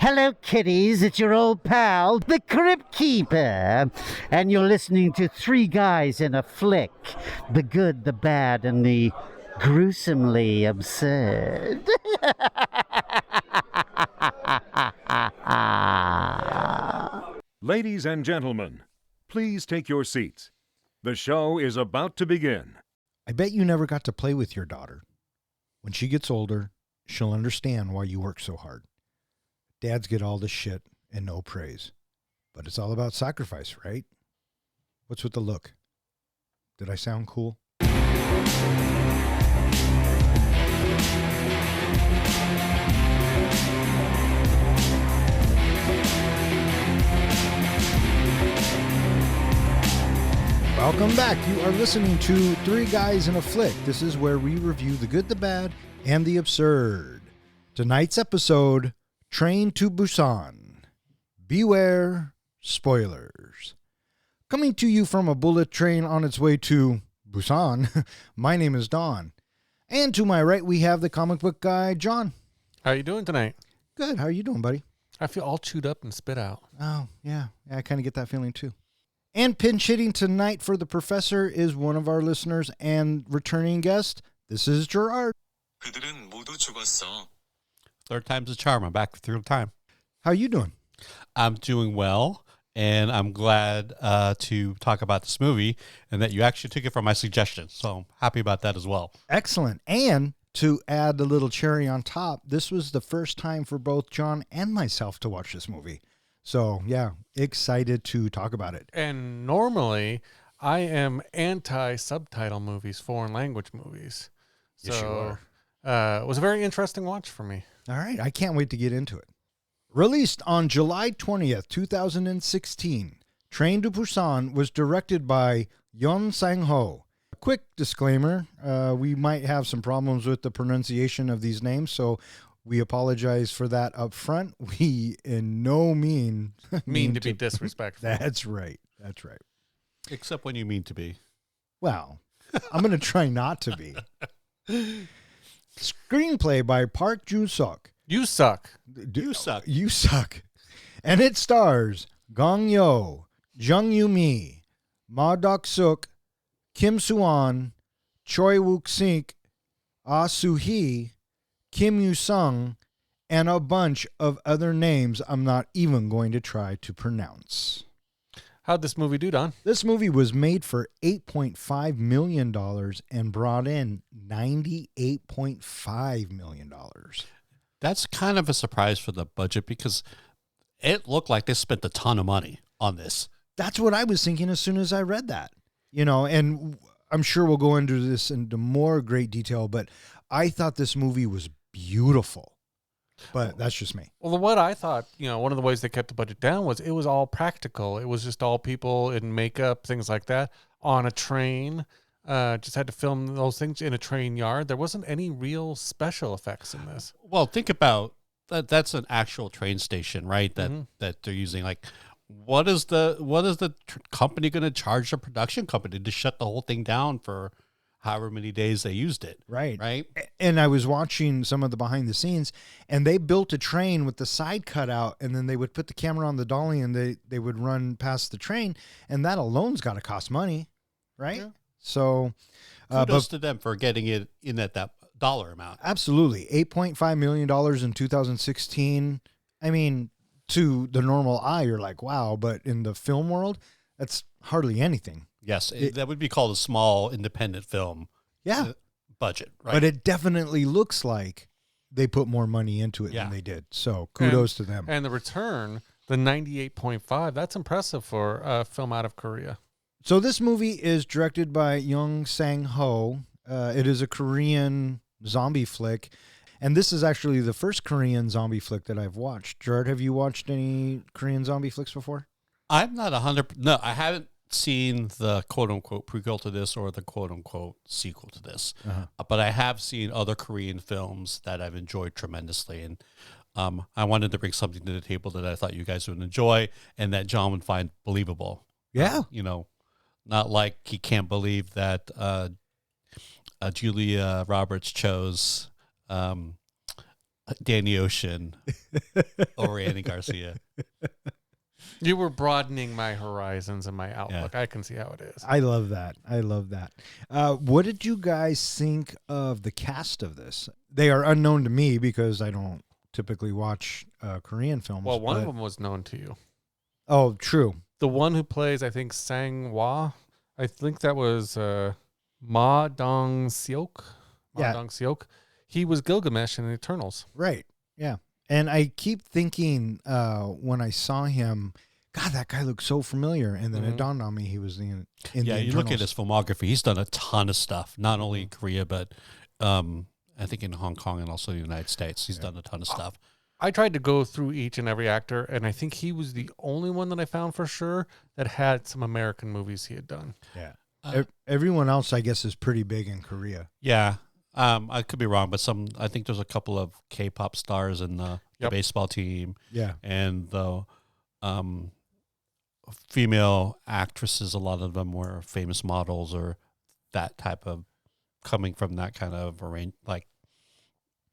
Hello, kiddies. It's your old pal, the Crypt Keeper. And you're listening to Three Guys in a Flick. The good, the bad, and the gruesomely absurd. Ladies and gentlemen, please take your seats. The show is about to begin. I bet you never got to play with your daughter. When she gets older, she'll understand why you work so hard. Dads get all the shit and no praise. But it's all about sacrifice, right? What's with the look? Did I sound cool? Welcome back. You are listening to Three Guys in a Flick. This is where we review the good, the bad, and the absurd. Tonight's episode, Train to Busan. Beware spoilers. Coming to you from a bullet train on its way to Busan, my name is Don. And to my right, we have the comic book guy, John. How are you doing tonight? Good. How are you doing, buddy? I feel all chewed up and spit out. Oh, yeah. I kind of get that feeling, too. And pinch hitting tonight for the professor is one of our listeners and returning guest. This is Gerard. 그들은 모두 죽었어. Third time's a charm. I'm back for third time. How you doing? I'm doing well, and I'm glad to talk about this movie and that you actually took it from my suggestion. So I'm happy about that as well. Excellent. And to add a little cherry on top, this was the first time for both John and myself to watch this movie. So, yeah, excited to talk about it. And normally, I am anti-subtitle movies, foreign language movies. Yes, you are. It was a very interesting watch for me. All right. I can't wait to get into it. Released on July 20th, 2016, Train to Busan was directed by Yeon Sang-ho. A quick disclaimer, we might have some problems with the pronunciation of these names, so we apologize for that up front. We in no mean to be disrespectful. That's right. That's right. Except when you mean to be. Well, I'm going to try not to be. Screenplay by Park Joo-suk. You suck. You suck. You suck. And it stars Gong Yoo, Jung Yoo-mi, Ma Dok-suk, Kim Soo-won, Choi Wook-sik, Ah Soo-hee, Kim Yoo-sung, and a bunch of other names I'm not even going to try to pronounce. How'd this movie do, Don? This movie was made for $8.5 million and brought in $98.5 million. That's kind of a surprise for the budget because it looked like they spent a ton of money on this. That's what I was thinking as soon as I read that. You know, and I'm sure we'll go into this into more great detail, but I thought this movie was beautiful. But that's just me. Well, what I thought, one of the ways they kept the budget down was it was all practical. It was just all people in makeup, things like that, on a train. Just had to film those things in a train yard. There wasn't any real special effects in this. Well, think about that. That's an actual train station, right? That they're using. Like, what is the company going to charge the production company to shut the whole thing down for however many days they used it? Right. And I was watching some of the behind the scenes, and they built a train with the side cut out, and then they would put the camera on the dolly, and they would run past the train, and that alone's got to cost money, right? Yeah. So kudos to them for getting it in at that dollar amount. Absolutely. $8.5 million in 2016. I mean, to the normal eye, you're like, wow. But in the film world, that's hardly anything. Yes, that would be called a small independent film budget. Right? But it definitely looks like they put more money into it than they did. So kudos to them. And the return, the 98.5, that's impressive for a film out of Korea. So this movie is directed by Yeon Sang-ho. It is a Korean zombie flick. And this is actually the first Korean zombie flick that I've watched. Gerard, have you watched any Korean zombie flicks before? I'm not 100%. No, I haven't seen the quote-unquote prequel to this or the quote-unquote sequel to this. But I have seen other Korean films that I've enjoyed tremendously. And I wanted to bring something to the table that I thought you guys would enjoy and that John would find believable. Yeah. Not like he can't believe that Julia Roberts chose Danny Ocean over Danny Garcia. You were broadening my horizons and my outlook. I can see how it is. I love that. I love that. What did you guys think of the cast of this? They are unknown to me because I don't typically watch Korean films. Well, one of them was known to you. Oh, true. The one who plays, I think, Sang-hwa. I think that was Ma Dong-seok. Yeah. Dong-seok. He was Gilgamesh in the Eternals. Right. Yeah. And I keep thinking when I saw him, God, that guy looks so familiar. And then it dawned on me he was in the You look at Eternals. his filmography. He's done a ton of stuff, not only in Korea, but I think in Hong Kong and also the United States. He's done a ton of stuff. I tried to go through each and every actor, and I think he was the only one that I found for sure that had some American movies he had done. Yeah. Everyone else, I guess, is pretty big in Korea. Yeah. I could be wrong, but I think there's a couple of K-pop stars in the baseball team. Yeah. And the female actresses, a lot of them were famous models or that type of coming from that kind of like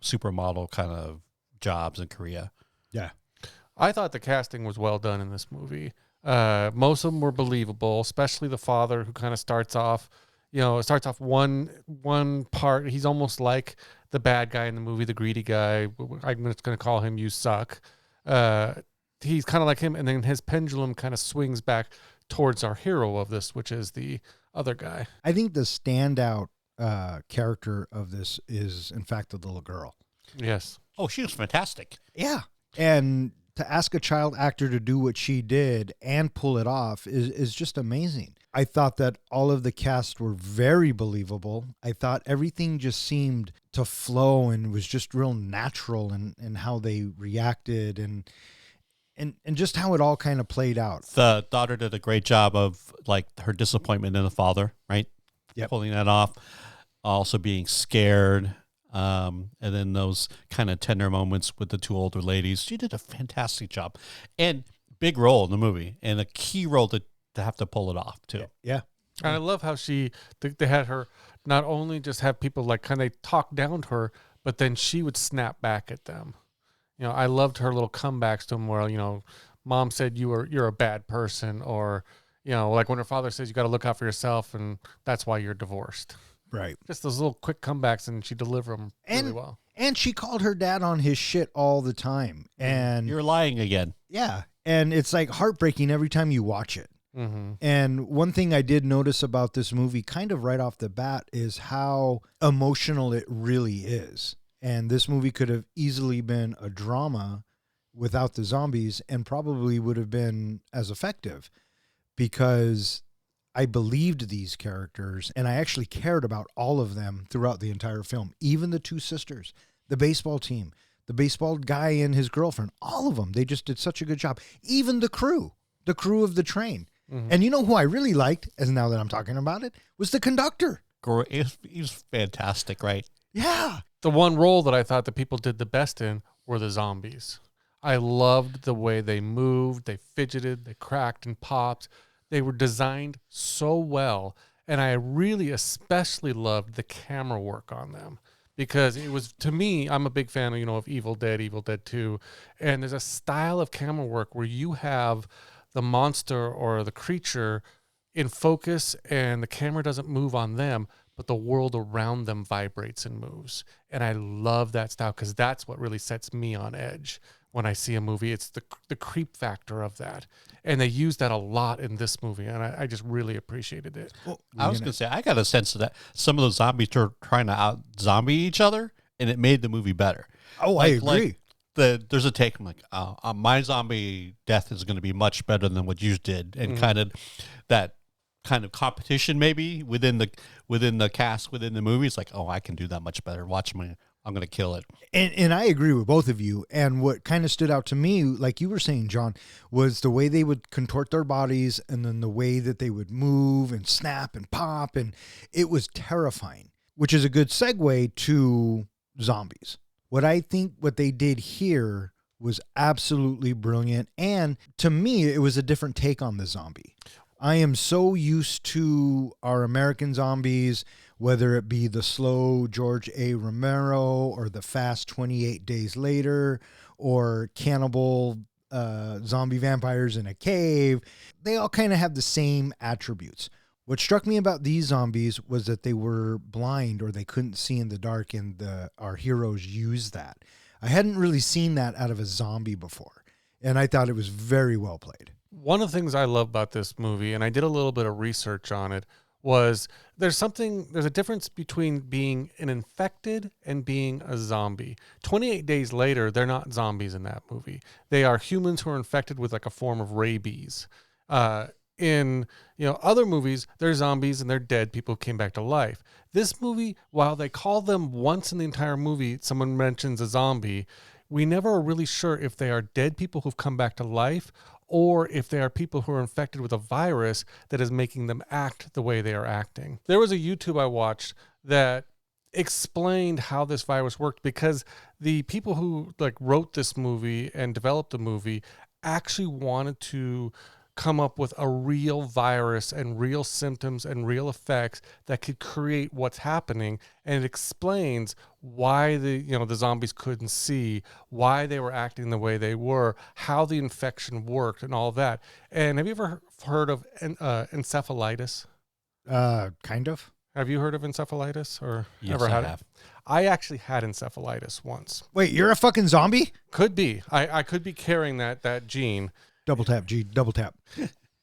supermodel kind of jobs in Korea. Yeah. I thought the casting was well done in this movie. Most of them were believable, especially the father who kind of starts off one part. He's almost like the bad guy in the movie, the greedy guy. I'm just going to call him "You Suck." He's kind of like him, and then his pendulum kind of swings back towards our hero of this, which is the other guy. I think the standout character of this is, in fact, the little girl. Yes. Oh, she was fantastic. Yeah. And to ask a child actor to do what she did and pull it off is just amazing. I thought that all of the cast were very believable. I thought everything just seemed to flow and was just real natural in how they reacted and just how it all kind of played out. The daughter did a great job of like her disappointment in the father, right? Yep. Pulling that off. Also being scared. And then those kind of tender moments with the two older ladies. She did a fantastic job. And big role in the movie. And a key role to have to pull it off, too. Yeah. And I love how they had her not only just have people like kind of talk down to her, but then she would snap back at them. You know, I loved her little comebacks to them where, you know, mom said you're a bad person, or, you know, like when her father says you got to look out for yourself and that's why you're divorced. Right. Just those little quick comebacks, and she delivered them really well. And she called her dad on his shit all the time. And You're lying again. yeah. And it's like heartbreaking every time you watch it. Mm-hmm. And one thing I did notice about this movie kind of right off the bat is how emotional it really is. And this movie could have easily been a drama without the zombies and probably would have been as effective because I believed these characters and I actually cared about all of them throughout the entire film. Even the two sisters, the baseball team, the baseball guy and his girlfriend, all of them. They just did such a good job. Even the crew of the train. Mm-hmm. And you know who I really liked, as now that I'm talking about it, was the conductor. He was fantastic, right? Yeah. The one role that I thought the people did the best in were the zombies. I loved the way they moved, they fidgeted, they cracked and popped. They were designed so well, and I really especially loved the camera work on them because it was, to me, I'm a big fan of, of Evil Dead 2, and there's a style of camera work where you have the monster or the creature in focus and the camera doesn't move on them, but the world around them vibrates and moves. And I love that style because that's what really sets me on edge when I see a movie. It's the creep factor of that. And they use that a lot in this movie, and I just really appreciated it. Well, I was going to say, I got a sense of that. Some of the zombies are trying to out-zombie each other, and it made the movie better. Oh, I agree. There's a take, I'm like, my zombie death is going to be much better than what you did. And kind of that kind of competition maybe within the cast, within the movie. It's like, oh, I can do that much better. Watch me. I'm going to kill it. And I agree with both of you. And what kind of stood out to me, like you were saying, John, was the way they would contort their bodies and then the way that they would move and snap and pop. And it was terrifying, which is a good segue to zombies. What they did here was absolutely brilliant. And to me, it was a different take on the zombie. I am so used to our American zombies, whether it be the slow George A. Romero or the fast 28 Days Later or Cannibal zombie vampires in a cave. They all kind of have the same attributes. What struck me about these zombies was that they were blind or they couldn't see in the dark, and our heroes used that. I hadn't really seen that out of a zombie before, and I thought it was very well played. One of the things I love about this movie, and I did a little bit of research on it, was there's a difference between being an infected and being a zombie. 28 days later, they're not zombies in that movie. They are humans who are infected with like a form of rabies. In other movies, they're zombies and they're dead people who came back to life. This movie, while they call them once in the entire movie, someone mentions a zombie, we never are really sure if they are dead people who've come back to life or if they are people who are infected with a virus that is making them act the way they are acting. There was a YouTube I watched that explained how this virus worked, because the people who wrote this movie and developed the movie actually wanted to come up with a real virus and real symptoms and real effects that could create what's happening. And it explains why the zombies couldn't see, why they were acting the way they were, how the infection worked, and all that. And have you ever heard of encephalitis? Kind of. Have you heard of encephalitis or Yes, ever had I have. it? I actually had encephalitis once. Wait, you're a fucking zombie? Could be. I could be carrying that gene. Double tap, G. Double tap.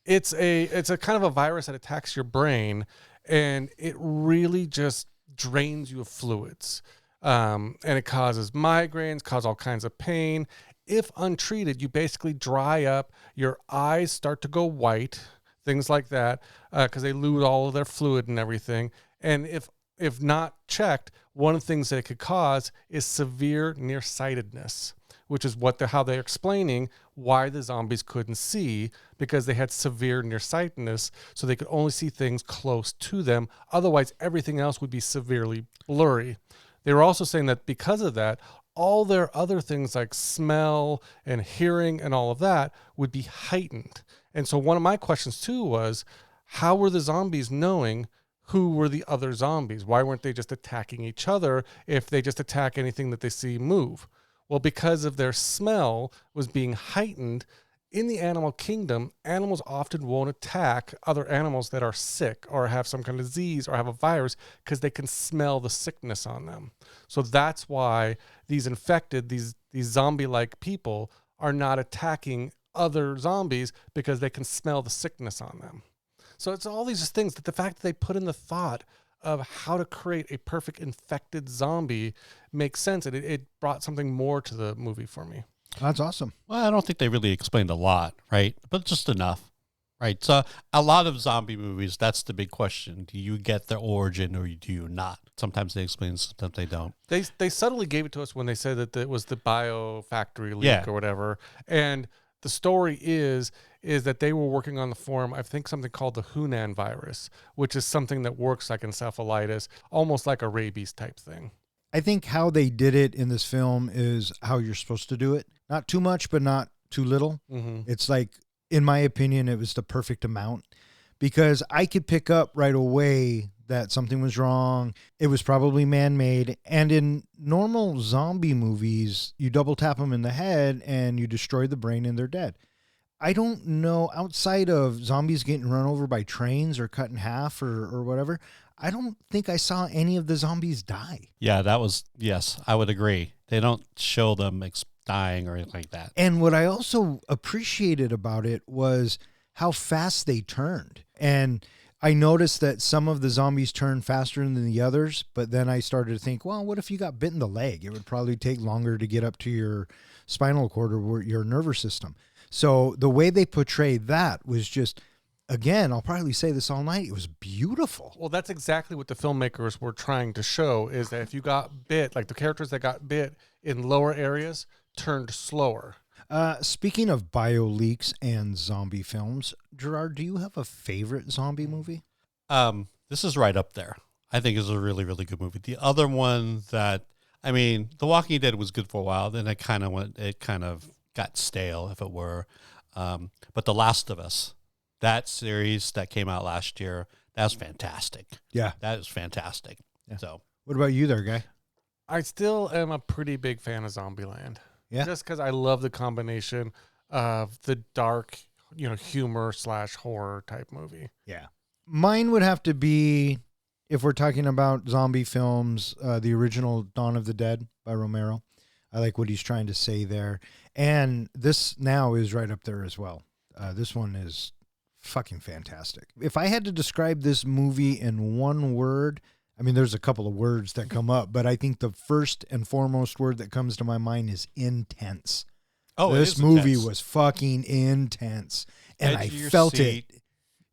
It's a kind of a virus that attacks your brain, and it really just drains you of fluids. And it causes migraines, causes all kinds of pain. If untreated, you basically dry up, your eyes start to go white, things like that, because they lose all of their fluid and everything. And if not checked, one of the things that it could cause is severe nearsightedness, which is how they're explaining why the zombies couldn't see, because they had severe nearsightedness, so they could only see things close to them. Otherwise, everything else would be severely blurry. They were also saying that because of that, all their other things like smell and hearing and all of that would be heightened. And so one of my questions too was, how were the zombies knowing who were the other zombies? Why weren't they just attacking each other if they just attack anything that they see move? Well, because of their smell was being heightened. In the animal kingdom, animals often won't attack other animals that are sick or have some kind of disease or have a virus, because they can smell the sickness on them. So that's why these infected, these zombie-like people are not attacking other zombies, because they can smell the sickness on them. So it's all these things that the fact that they put in the thought of how to create a perfect infected zombie makes sense. And it brought something more to the movie for me. That's awesome. Well, I don't think they really explained a lot, right? But just enough, right? So a lot of zombie movies, that's the big question. Do you get the origin or do you not? Sometimes they explain, sometimes they don't. They subtly gave it to us when they said that it was the biofactory leak or whatever. And the story is that they were working on the form, I think something called the Hunan virus, which is something that works like encephalitis, almost like a rabies type thing. I think how they did it in this film is how you're supposed to do it. Not too much, but not too little. Mm-hmm. It's like, in my opinion, it was the perfect amount, because I could pick up right away that something was wrong. It was probably man-made. And in normal zombie movies, you double tap them in the head and you destroy the brain and they're dead. I don't know, outside of zombies getting run over by trains or cut in half or whatever, I don't think I saw any of the zombies die. Yeah, yes, I would agree. They don't show them dying or anything like that. And what I also appreciated about it was how fast they turned. And I noticed that some of the zombies turned faster than the others, but then I started to think, well, what if you got bit in the leg? It would probably take longer to get up to your spinal cord or your nervous system. So the way they portrayed that was just, again, I'll probably say this all night, it was beautiful. Well, that's exactly what the filmmakers were trying to show, is that if you got bit, like the characters that got bit in lower areas turned slower. Speaking of bio leaks and zombie films, Gerard, do you have a favorite zombie movie? This is right up there. I think it's a really, really good movie. The other one that, The Walking Dead was good for a while. Then it kind of got stale, if it were. But The Last of Us, that series that came out last year, that was fantastic. Yeah. That is fantastic. Yeah. So, What about you there, guy? I still am a pretty big fan of Zombieland. Yeah. Just because I love the combination of the dark, humor / horror type movie. Yeah. Mine would have to be, if we're talking about zombie films, the original Dawn of the Dead by Romero. I like what he's trying to say there. And this now is right up there as well. This one is fucking fantastic. If I had to describe this movie in one word, I mean, there's a couple of words that come up, but I think the first and foremost word that comes to my mind is intense. Oh, this movie was fucking intense. And I felt it.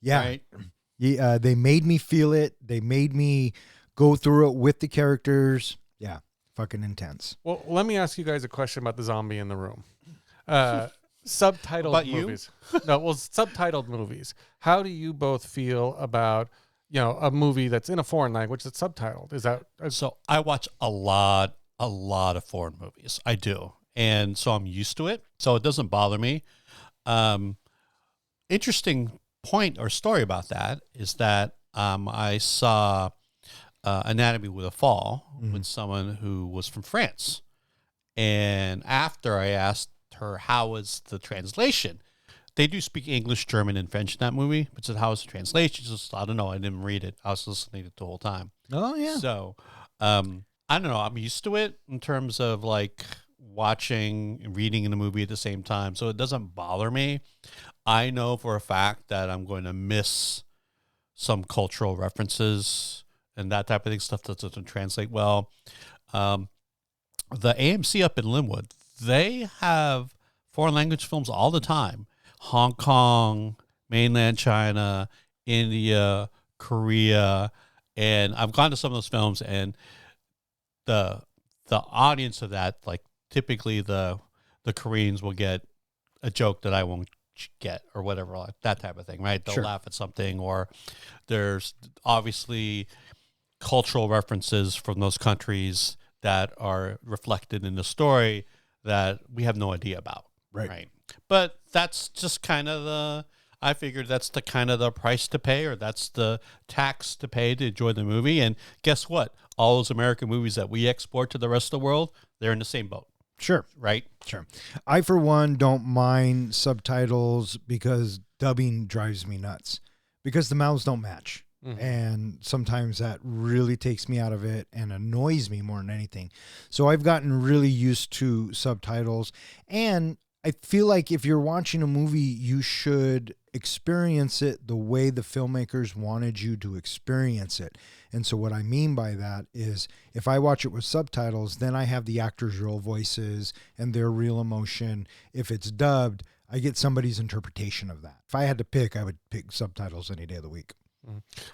Yeah. Right? Yeah, they made me feel it. They made me go through it with the characters. Yeah, fucking intense. Well, let me ask you guys a question about the zombie in the room. Subtitled About movies. Subtitled movies. How do you both feel about, a movie that's in a foreign language that's subtitled? Is that So I watch a lot of foreign movies. I do. And so I'm used to it. So it doesn't bother me. Interesting point or story about that is that I saw Anatomy with a Fall with someone who was from France. And after I asked her, how was the translation? They do speak English, German, and French in that movie. But said, how was the translation? Just, I don't know. I didn't read it. I was listening to it the whole time. Oh, yeah. So, I don't know. I'm used to it in terms of like watching and reading in a movie at the same time. So it doesn't bother me. I know for a fact that I'm going to miss some cultural references and that type of thing, stuff that doesn't translate well. The AMC up in Linwood, they have foreign language films all the time. Hong Kong, mainland China, India, Korea. And I've gone to some of those films, and the audience of that, like typically the Koreans will get a joke that I won't get or whatever, like that type of thing, right? They'll laugh at something, or there's obviously cultural references from those countries that are reflected in the story that we have no idea about. Right. But that's just kind of I figured that's the kind of the price to pay, or that's the tax to pay to enjoy the movie. And guess what? All those American movies that we export to the rest of the world, they're in the same boat. Sure. Right? Sure. I, for one, don't mind subtitles because dubbing drives me nuts because the mouths don't match. Mm-hmm. And sometimes that really takes me out of it and annoys me more than anything. So I've gotten really used to subtitles. And I feel like if you're watching a movie, you should experience it the way the filmmakers wanted you to experience it. And so what I mean by that is if I watch it with subtitles, then I have the actors' real voices and their real emotion. If it's dubbed, I get somebody's interpretation of that. If I had to pick, I would pick subtitles any day of the week.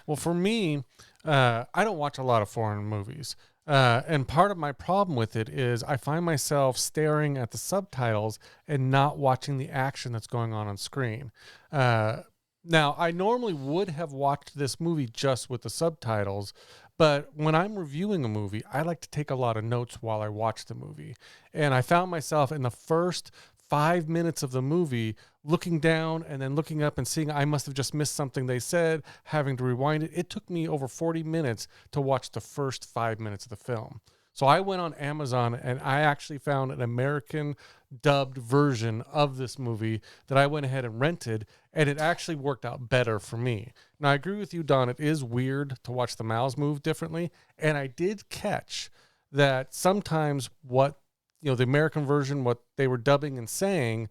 Well, for me, I don't watch a lot of foreign movies. And part of my problem with it is I find myself staring at the subtitles and not watching the action that's going on screen. Now, I normally would have watched this movie just with the subtitles, but when I'm reviewing a movie, I like to take a lot of notes while I watch the movie. And I found myself in the first 5 minutes of the movie looking down and then looking up and seeing I must have just missed something they said, having to rewind it. It took me over 40 minutes to watch the first 5 minutes of the film. So I went on Amazon and I actually found an American dubbed version of this movie that I went ahead and rented, and it actually worked out better for me. Now, I agree with you, Don. It is weird to watch the mouths move differently, and I did catch that sometimes what the American version, what they were dubbing and saying,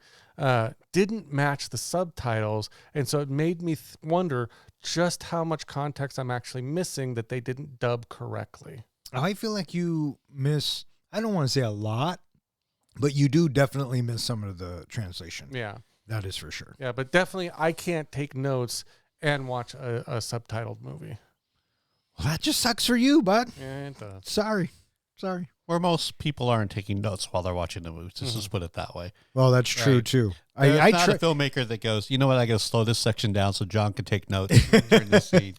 didn't match the subtitles. And so it made me wonder just how much context I'm actually missing that they didn't dub correctly. I feel like you miss, I don't want to say a lot, but you do definitely miss some of the translation. Yeah. That is for sure. Yeah, but definitely I can't take notes and watch a subtitled movie. Well, that just sucks for you, bud. Yeah, it does. Sorry. Where most people aren't taking notes while they're watching the movies. Let's just put it that way. Well, that's true, too. There's not a filmmaker that goes, you know what, I got to slow this section down so John can take notes during this scene.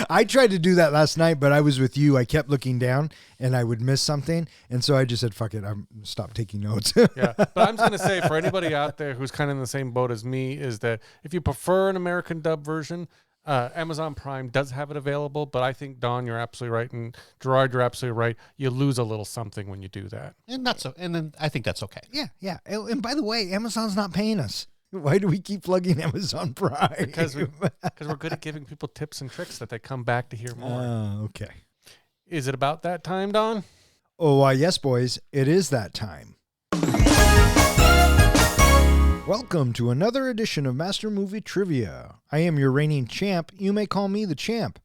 I tried to do that last night, but I was with you. I kept looking down, and I would miss something. And so I just said, fuck it, I'm stop taking notes. Yeah, but I'm just going to say, for anybody out there who's kind of in the same boat as me, is that if you prefer an American dub version, Amazon Prime does have it available, but I think, Don, you're absolutely right, and Gerard, you're absolutely right. You lose a little something when you do that. And then I think that's okay. Yeah. And by the way, Amazon's not paying us. Why do we keep plugging Amazon Prime? Because we're good at giving people tips and tricks that they come back to hear more. Okay. Is it about that time, Don? Oh, why, yes, boys, it is that time. Welcome to another edition of Master Movie Trivia. I am your reigning champ. You may call me the champ.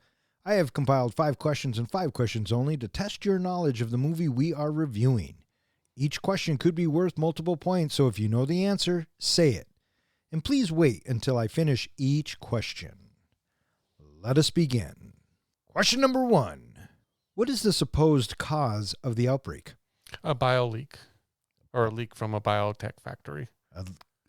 I have compiled 5 questions and 5 questions only to test your knowledge of the movie we are reviewing. Each question could be worth multiple points, so if you know the answer, say it. And please wait until I finish each question. Let us begin. Question number 1. What is the supposed cause of the outbreak? A bio leak, or a leak from a biotech factory.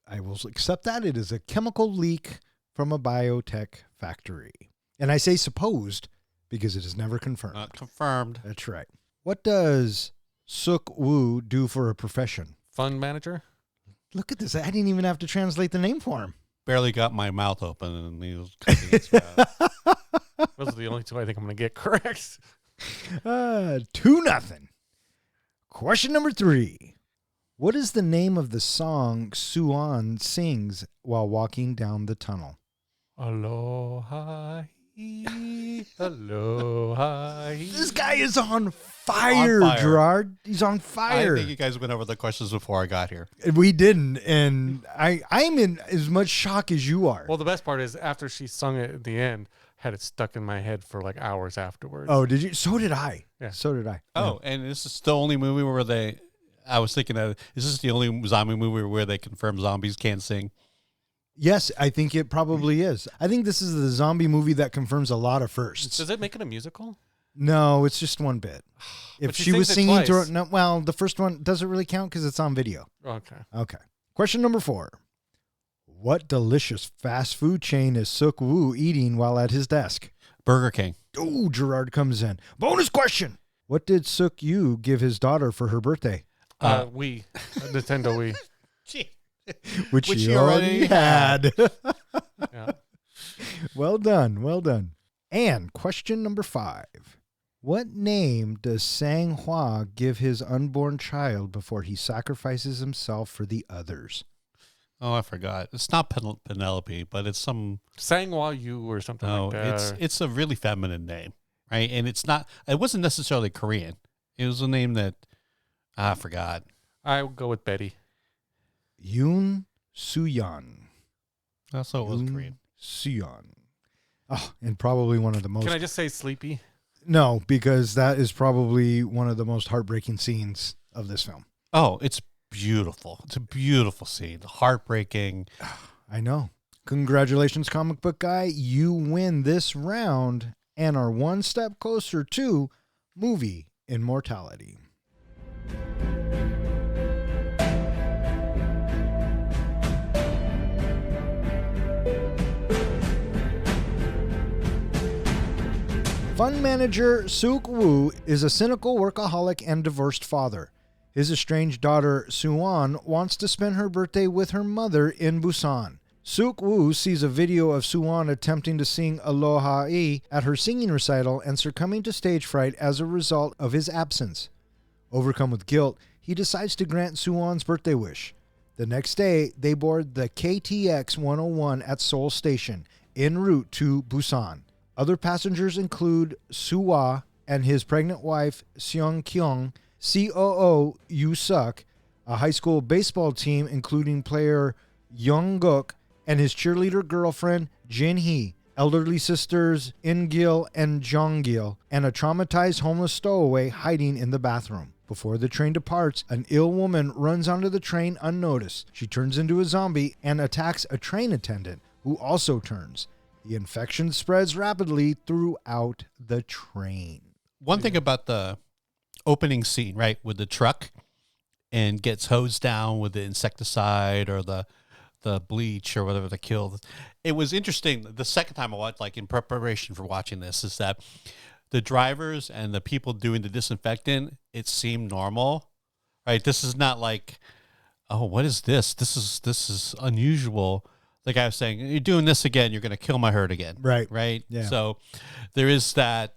I will accept that. It is a chemical leak from a biotech factory. And I say supposed because it is never confirmed. Not confirmed. That's right. What does Suk Woo do for a profession? Fund manager? Look at this. I didn't even have to translate the name for him. Barely got my mouth open and he was cutting his mouth. Those are the only 2 I think I'm going to get correct. 2-0. Question number 3. What is the name of the song Suan sings while walking down the tunnel? Aloha, aloha. This guy is on fire, Gerard. He's on fire. I think you guys went over the questions before I got here. We didn't, and I'm in as much shock as you are. Well, the best part is after she sung it at the end, had it stuck in my head for like hours afterwards. Oh, did you? So did I. Yeah. So did I. Oh, and this is the only movie where I was thinking that is this the only zombie movie where they confirm zombies can't sing? Yes, I think it probably is. I think this is the zombie movie that confirms a lot of firsts. Does it make it a musical? No, it's just one bit. If she she was sings it singing twice. to her, no, well, the first one doesn't really count because it's on video. Okay. Question number 4. What delicious fast food chain is Suk Woo eating while at his desk? Burger King. Oh, Gerard comes in. Bonus question. What did Suk Woo give his daughter for her birthday? Wii. Nintendo Wii. Gee. Which she already had. Yeah. Well done. Well done. And question number 5. What name does Sang Hwa give his unborn child before he sacrifices himself for the others? Oh, I forgot. It's not Penelope, but it's some... Sang-Hwa Yu or something like that. It's a really feminine name, right? And it wasn't necessarily Korean. It was a name that I forgot. I would go with Betty. Yoon Suyeon. That's what it was Korean. Suyeon. Oh, and probably one of the most... Can I just say Sleepy? No, because that is probably one of the most heartbreaking scenes of this film. Oh, it's beautiful. It's a beautiful scene. Heartbreaking. I know. Congratulations, comic book guy. You win this round and are one step closer to movie immortality. Fund manager Suk Woo is a cynical workaholic and divorced father. His estranged daughter, Suan, wants to spend her birthday with her mother in Busan. Suk Woo sees a video of Suan attempting to sing Aloha-i at her singing recital and succumbing to stage fright as a result of his absence. Overcome with guilt, he decides to grant Suan's birthday wish. The next day, they board the KTX 101 at Seoul Station, en route to Busan. Other passengers include Suwa and his pregnant wife, Seong Kyung, COO Yoo Suk, a high school baseball team including player Young Guk, and his cheerleader girlfriend, Jin Hee, elderly sisters In Gil and Jong Gil, and a traumatized homeless stowaway hiding in the bathroom. Before the train departs, an ill woman runs onto the train unnoticed. She turns into a zombie and attacks a train attendant, who also turns. The infection spreads rapidly throughout the train. One thing about the opening scene, right, with the truck and gets hosed down with the insecticide or the bleach or whatever to kill. It was interesting. The second time I watched, like in preparation for watching this, is that the drivers and the people doing the disinfectant, it seemed normal, right? This is not like, oh, what is this? This is unusual. the guy was saying, "You're doing this again. You're going to kill my herd again." Right. Right. Yeah. So there is that.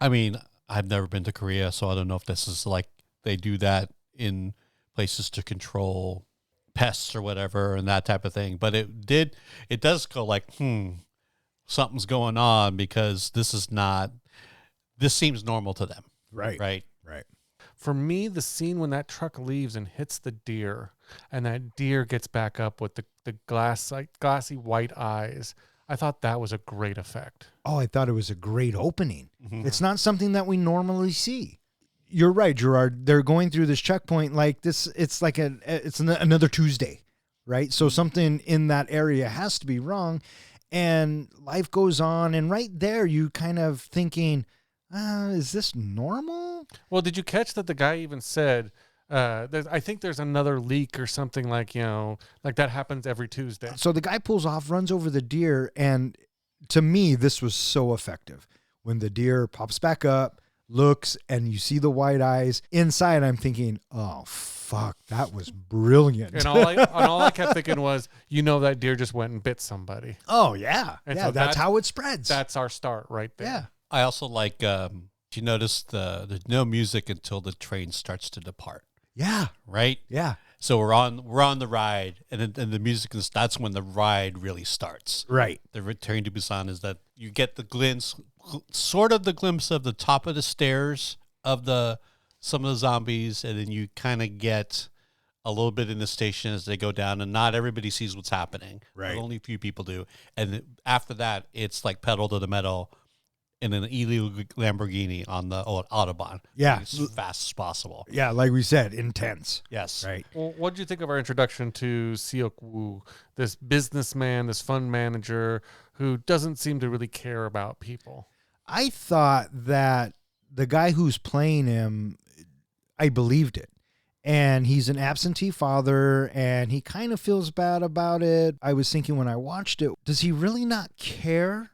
I mean, I've never been to Korea, so I don't know if this is like they do that in places to control pests or whatever and that type of thing. But it does go like, something's going on because this seems normal to them. Right. Right. Right. For me, the scene when that truck leaves and hits the deer, and that deer gets back up with the glassy white eyes, I thought that was a great effect. Oh, I thought it was a great opening. It's not something that we normally see. You're right, Gerard. They're going through this checkpoint like this. It's like another Tuesday, right? So something in that area has to be wrong, and life goes on. And right there, you kind of thinking, is this normal? Well, did you catch that the guy even said, I think there's another leak or something like that happens every Tuesday. So the guy pulls off, runs over the deer, and to me, this was so effective. When the deer pops back up, looks, and you see the white eyes inside, I'm thinking, oh fuck, that was brilliant. And all I kept thinking was, that deer just went and bit somebody. Oh yeah, And yeah, so that's how it spreads. That's our start right there. Yeah. I also like. Do you notice there's no music until the train starts to depart? Yeah, Right. yeah, So we're on the ride, and the music is that's when the ride really starts. right. The return to Busan is that you get the glimpse of the top of the stairs of some of the zombies, and then you kind of get a little bit in the station as they go down, and not everybody sees what's happening. Right. Only a few people do, and after that, it's like pedal to the metal in an illegal Lamborghini on the Autobahn. Yeah. As fast as possible. Yeah, like we said, intense. Yes. Right. Well, what did you think of our introduction to Seok Woo, this businessman, this fund manager who doesn't seem to really care about people? I thought that the guy who's playing him, I believed it. And he's an absentee father, and he kind of feels bad about it. I was thinking when I watched it, does he really not care?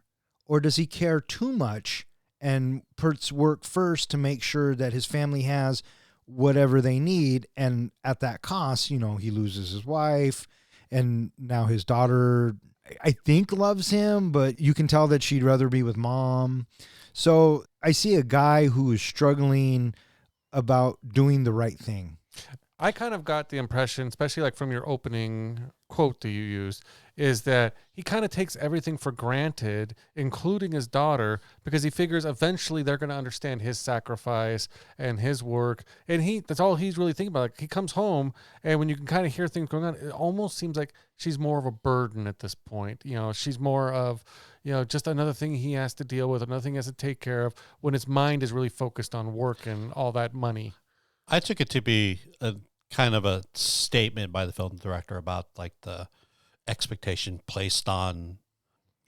Or does he care too much and puts work first to make sure that his family has whatever they need? And at that cost, he loses his wife, and now his daughter, I think, loves him, but you can tell that she'd rather be with mom. So I see a guy who is struggling about doing the right thing. I kind of got the impression, especially like from your opening quote that you used, is that he kind of takes everything for granted, including his daughter, because he figures eventually they're going to understand his sacrifice and his work. And that's all he's really thinking about. Like, he comes home, and when you can kind of hear things going on, it almost seems like she's more of a burden at this point. She's more of, just another thing he has to deal with, another thing he has to take care of, when his mind is really focused on work and all that money. I took it to be a kind of a statement by the film director about like the expectation placed on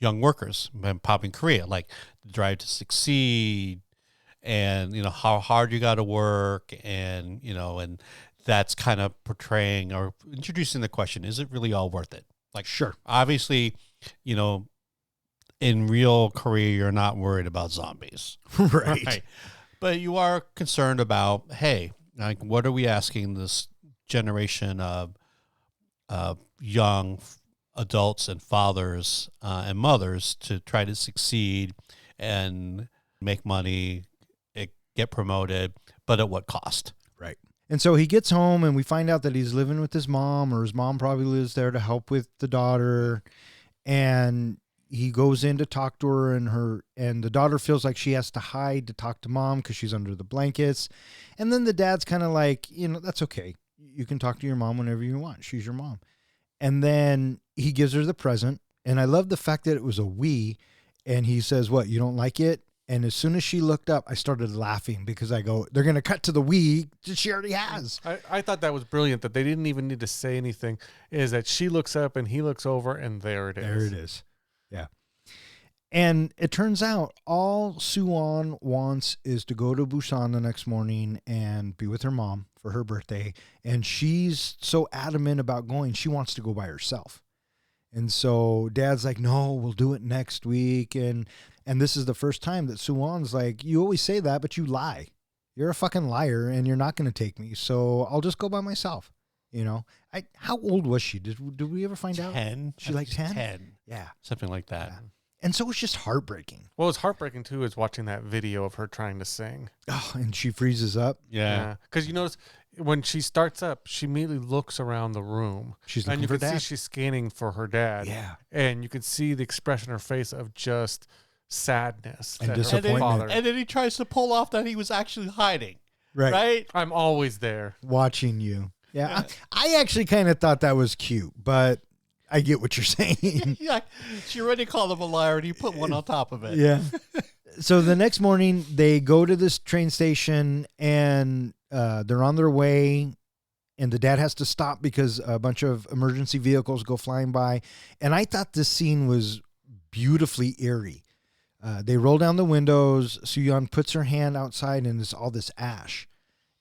young workers in Korea, like the drive to succeed, and how hard you got to work, and and that's kind of portraying or introducing the question: is it really all worth it? Like, Sure. Obviously, in real Korea, you're not worried about zombies, Right. But you are concerned about, hey, like, what are we asking this generation of young adults and fathers and mothers to try to succeed and make money, get promoted, but at what cost? Right. And so he gets home, and we find out that he's living with his mom, or his mom probably lives there to help with the daughter. And he goes in to talk to her, and the daughter feels like she has to hide to talk to mom because she's under the blankets. And then the dad's kind of like, that's okay. You can talk to your mom whenever you want. She's your mom. And then he gives her the present. And I love the fact that it was a we. And he says, what, you don't like it? And as soon as she looked up, I started laughing because I go, they're going to cut to the we that she already has. I thought that was brilliant, that they didn't even need to say anything, is that she looks up and he looks over, and there it is. There it is. Yeah. And it turns out all Suwon wants is to go to Busan the next morning and be with her mom for her birthday. And she's so adamant about going, she wants to go by herself. And so dad's like, no, we'll do it next week. And this is the first time that Suwon's like, you always say that, but you lie. You're a fucking liar, and you're not going to take me. So I'll just go by myself. You know, how old was she? Did we ever find out? 10. She like 10? 10. Yeah. Something like that. Yeah. And so it's just heartbreaking. Well, it's heartbreaking too is watching that video of her trying to sing. Oh, and she freezes up. Yeah. Because you notice when she starts up, she immediately looks around the room. She's and looking you for can Dad. see she's scanning for her dad. Yeah. And you can see the expression on her face of just sadness. And that her disappointment. father- And then he tries to pull off that he was actually hiding. Right. Right? I'm always there. Watching you. Yeah. I actually kind of thought that was cute, but I get what you're saying. Yeah. She already called him a liar and he put one on top of it. Yeah. So the next morning, they go to this train station and they're on their way. And the dad has to stop because a bunch of emergency vehicles go flying by. And I thought this scene was beautifully eerie. They roll down the windows. Soo-yeon puts her hand outside and it's all this ash.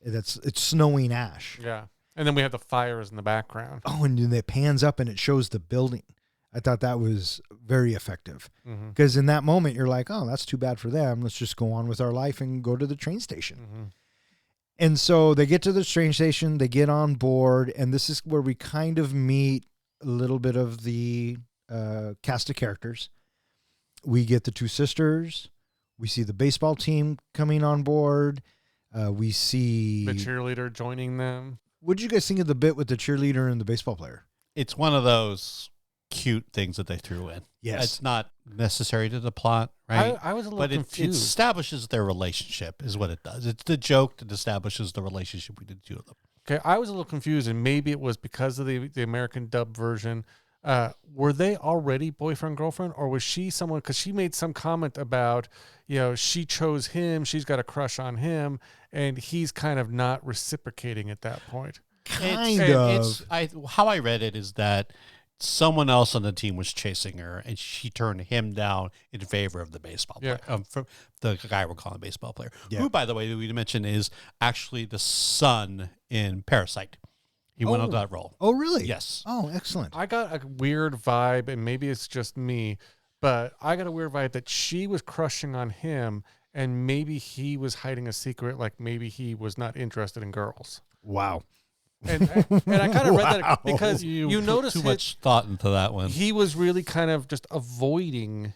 It's snowing ash. Yeah. And then we have the fires in the background. Oh, and then it pans up and it shows the building. I thought that was very effective. Mm-hmm. Because in that moment, you're like, oh, that's too bad for them. Let's just go on with our life and go to the train station. Mm-hmm. And so they get to the train station, they get on board, and this is where we kind of meet a little bit of the cast of characters. We get the two sisters. We see the baseball team coming on board. We see... The cheerleader joining them. What did you guys think of the bit with the cheerleader and the baseball player? It's one of those cute things that they threw in. Yes. It's not necessary to the plot, right? I was a little but it confused. establishes their relationship is what it does. It's the joke that establishes the relationship between the two of them. Okay, I was a little confused, and maybe it was because of the American dub version. Were they already boyfriend girlfriend, or was she someone? Because she made some comment about, she chose him, she's got a crush on him, and he's kind of not reciprocating at that point. Kind of. How I read it is that someone else on the team was chasing her, and she turned him down in favor of the baseball player. From the guy we're calling baseball player, who, by the way, we mentioned is actually the son in Parasite. He went on that role. Oh, really? Yes. Oh, excellent. I got a weird vibe, and maybe it's just me, but I got a weird vibe that she was crushing on him, and maybe he was hiding a secret, like maybe he was not interested in girls. Wow. And I kind of read that because You you put notice too much thought into that one. he was really kind of just avoiding,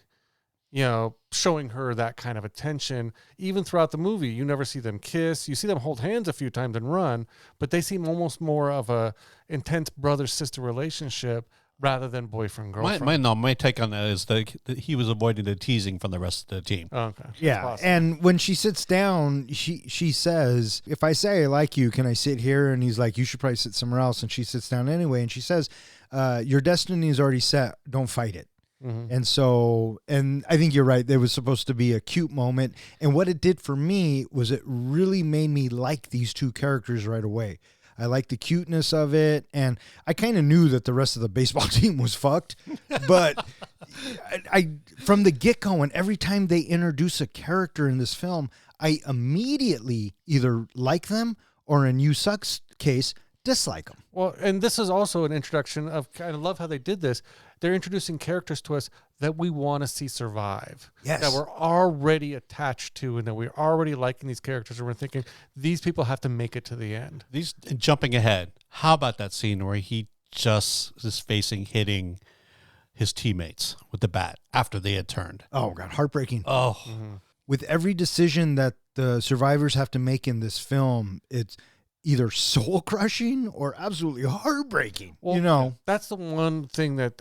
showing her that kind of attention. Even throughout the movie, you never see them kiss. You see them hold hands a few times and run, but they seem almost more of a intense brother-sister relationship rather than boyfriend-girlfriend. My take on that is that he was avoiding the teasing from the rest of the team. Oh, okay. Yeah. And when she sits down, she says, if I say I like you, can I sit here? And he's like, you should probably sit somewhere else. And she sits down anyway. And she says, your destiny is already set. Don't fight it. Mm-hmm. And I think you're right. There was supposed to be a cute moment. And what it did for me was it really made me like these two characters right away. I like the cuteness of it. And I kind of knew that the rest of the baseball team was fucked. But I from the get-go, and every time they introduce a character in this film, I immediately either like them or, in You Suck's case, dislike them. Well, and this is also an introduction of, I love how they did this. They're introducing characters to us that we want to see survive. Yes. That we're already attached to, and that we're already liking these characters, and we're thinking, these people have to make it to the end. Jumping ahead, how about that scene where he just is hitting his teammates with the bat after they had turned? Oh, God, heartbreaking. Oh, With every decision that the survivors have to make in this film, it's either soul crushing or absolutely heartbreaking. Well, that's the one thing that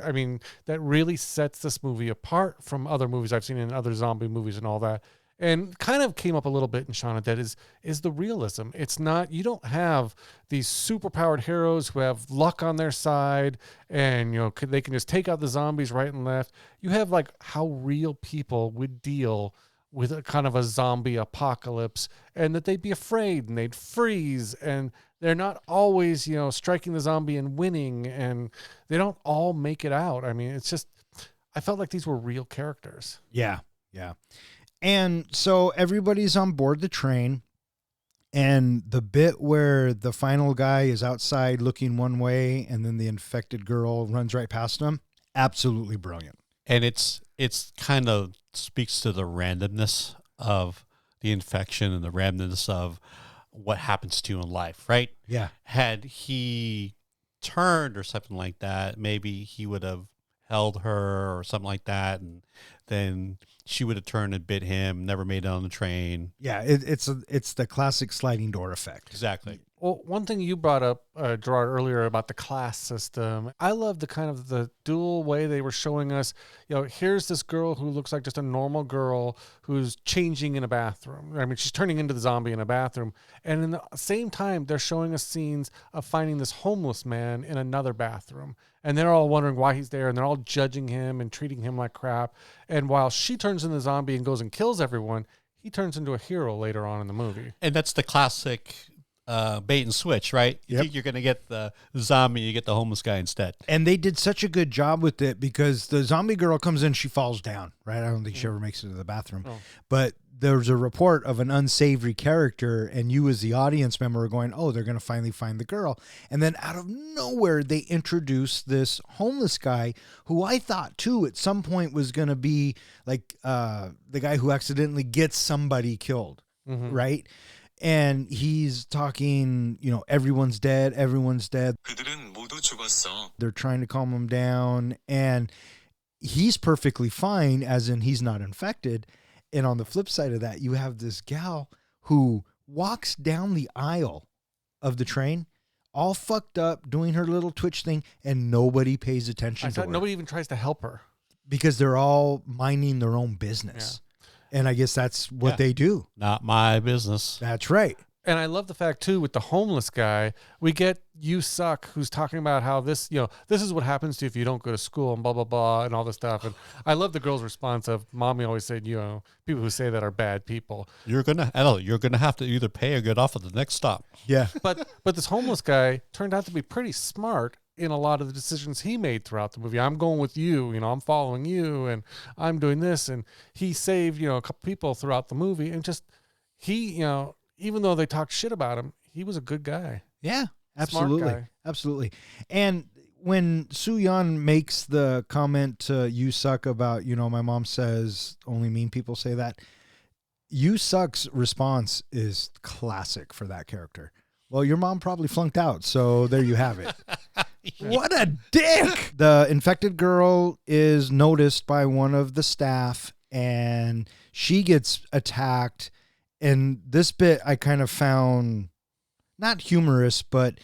really sets this movie apart from other movies I've seen in other zombie movies and all that. And kind of came up a little bit in Shaun of the Dead is the realism. It's not, you don't have these superpowered heroes who have luck on their side and they can just take out the zombies right and left. You have like how real people would deal with a kind of a zombie apocalypse, and that they'd be afraid and they'd freeze, and they're not always, striking the zombie and winning, and they don't all make it out. I mean, it's just, I felt like these were real characters. Yeah. And so everybody's on board the train, and the bit where the final guy is outside looking one way and then the infected girl runs right past him, absolutely brilliant. and it's kind of speaks to the randomness of the infection and the randomness of what happens to you in life, right? Yeah. Had he turned or something like that, maybe he would have held her or something like that, and then she would have turned and bit him, never made it on the train. Yeah, it's the classic sliding door effect. Exactly. Well, one thing you brought up, Gerard, earlier about the class system, I love the kind of the dual way they were showing us, here's this girl who looks like just a normal girl who's changing in a bathroom. I mean, she's turning into the zombie in a bathroom. And in the same time, they're showing us scenes of finding this homeless man in another bathroom. And they're all wondering why he's there, and they're all judging him and treating him like crap. And while she turns into a zombie and goes and kills everyone, he turns into a hero later on in the movie. And that's the classic bait and switch, right? You think you're going to get the zombie, you get the homeless guy instead. And they did such a good job with it because the zombie girl comes in, she falls down, right? I don't think she ever makes it to the bathroom. Oh. But there's a report of an unsavory character, and you as the audience member are going, oh, they're going to finally find the girl. And then out of nowhere, they introduce this homeless guy who I thought, too, at some point was going to be like the guy who accidentally gets somebody killed, right? And he's talking, everyone's dead, everyone's dead. 그들은 모두 죽었어. They're trying to calm him down, and he's perfectly fine, as in he's not infected. And on the flip side of that, you have this gal who walks down the aisle of the train, all fucked up, doing her little twitch thing, and nobody pays attention to her. Nobody even tries to help her. Because they're all minding their own business. Yeah. And I guess that's what they do. Not my business. That's right. And I love the fact, too, with the homeless guy, we get You Suck, who's talking about how this is what happens to you if you don't go to school and blah, blah, blah, and all this stuff. And I love the girl's response of, Mommy always said, people who say that are bad people. You're going to have to either pay or get off at the next stop. Yeah. But this homeless guy turned out to be pretty smart in a lot of the decisions he made throughout the movie. I'm going with you, I'm following you, and I'm doing this. And he saved, a couple people throughout the movie. And just, he, even though they talked shit about him, he was a good guy. Yeah, absolutely. Smart guy. Absolutely. And when Soo-yeon makes the comment to You Suck about, my mom says only mean people say that, You Suck's response is classic for that character. Well, your mom probably flunked out, so there you have it. What a dick! The infected girl is noticed by one of the staff, and she gets attacked. And this bit I kind of found not humorous, but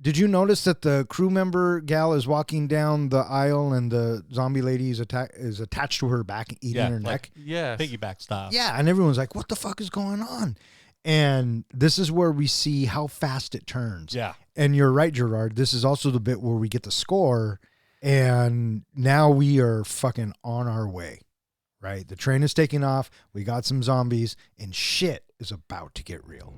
did you notice that the crew member gal is walking down the aisle and the zombie lady is attached to her back, eating her neck? Yeah, Piggyback style. Yeah, and everyone's like, what the fuck is going on? And this is where we see how fast it turns. Yeah. And you're right, Gerard. This is also the bit where we get the score, and now we are fucking on our way, right? The train is taking off. We got some zombies, and shit is about to get real.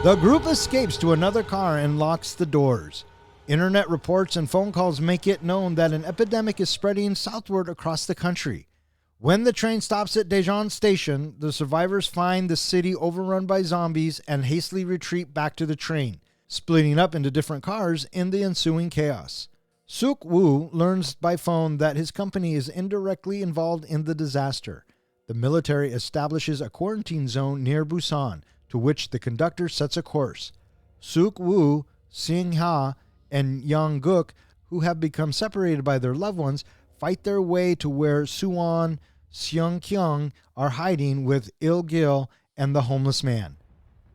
The group escapes to another car and locks the doors. Internet reports and phone calls make it known that an epidemic is spreading southward across the country. When the train stops at Daejeon Station, the survivors find the city overrun by zombies and hastily retreat back to the train, splitting up into different cars in the ensuing chaos. Suk Woo learns by phone that his company is indirectly involved in the disaster. The military establishes a quarantine zone near Busan, to which the conductor sets a course. Suk Woo, Sing Ha, and Yang Guk, who have become separated by their loved ones, fight their way to where Suwon, Seung Kyung are hiding with Il Gil and the homeless man.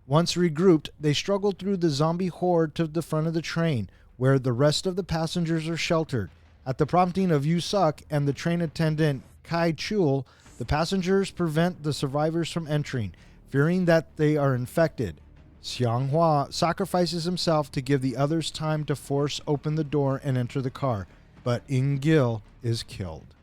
Once regrouped, they struggle through the zombie horde to the front of the train, where the rest of the passengers are sheltered. At the prompting of Yu Suk and the train attendant Kai Chul, the passengers prevent the survivors from entering, fearing that they are infected. Xiang Hua sacrifices himself to give the others time to force open the door and enter the car, but In Gil is killed.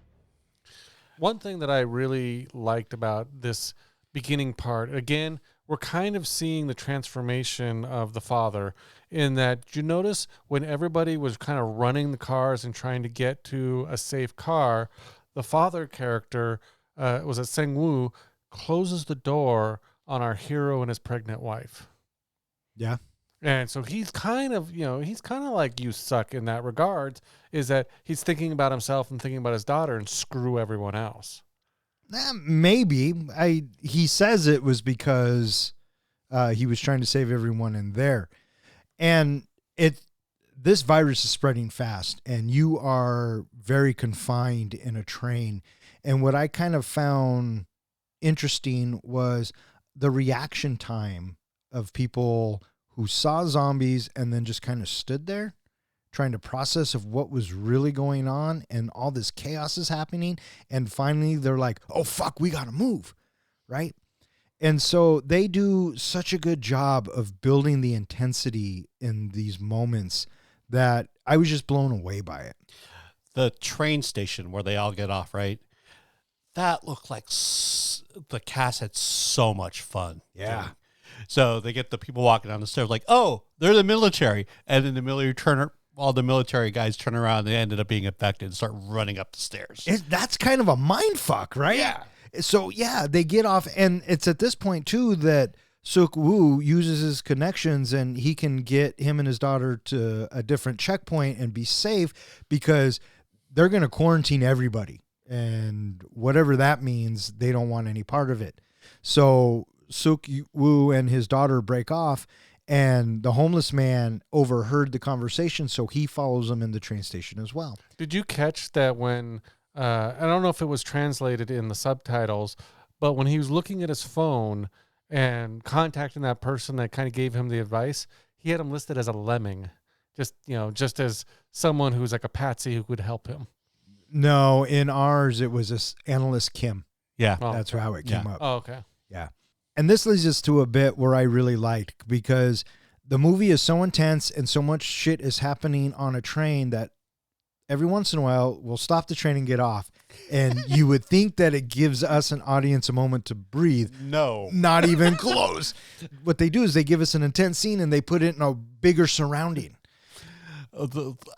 One thing that I really liked about this beginning part, again, we're kind of seeing the transformation of the father in that, you notice when everybody was kind of running the cars and trying to get to a safe car, the father character, was it Seng Woo, closes the door on our hero and his pregnant wife. Yeah. And so he's kind of, like you suck in that regards, is that he's thinking about himself and thinking about his daughter and screw everyone else. Maybe. He says it was because he was trying to save everyone in there. And this virus is spreading fast, and you are very confined in a train. And what I kind of found interesting was the reaction time of people who saw zombies and then just kind of stood there trying to process of what was really going on, and all this chaos is happening. And finally they're like, oh fuck, we got to move. Right. And so they do such a good job of building the intensity in these moments that I was just blown away by it. The train station where they all get off, right? That looked like the cast had so much fun. Yeah. doing. So they get the people walking down the stairs like, oh, they're the military. And then all the military guys turn around and they ended up being infected and start running up the stairs. That's kind of a mind fuck, right? Yeah. So, yeah, they get off. And it's at this point, too, that Suk Woo uses his connections and he can get him and his daughter to a different checkpoint and be safe because they're going to quarantine everybody. And whatever that means, they don't want any part of it. So Suk Woo and his daughter break off, and the homeless man overheard the conversation, so he follows them in the train station as well. Did you catch that when, I don't know if it was translated in the subtitles, but when he was looking at his phone and contacting that person that kind of gave him the advice, he had him listed as a lemming, just as someone who's like a patsy who could help him. No, in ours, it was this analyst Kim. Yeah. Oh, That's how it came up. Oh, okay. Yeah. And this leads us to a bit where I really liked, because the movie is so intense and so much shit is happening on a train that every once in a while we'll stop the train and get off. And you would think that it gives us an audience a moment to breathe. No. Not even close. What they do is they give us an intense scene and they put it in a bigger surrounding.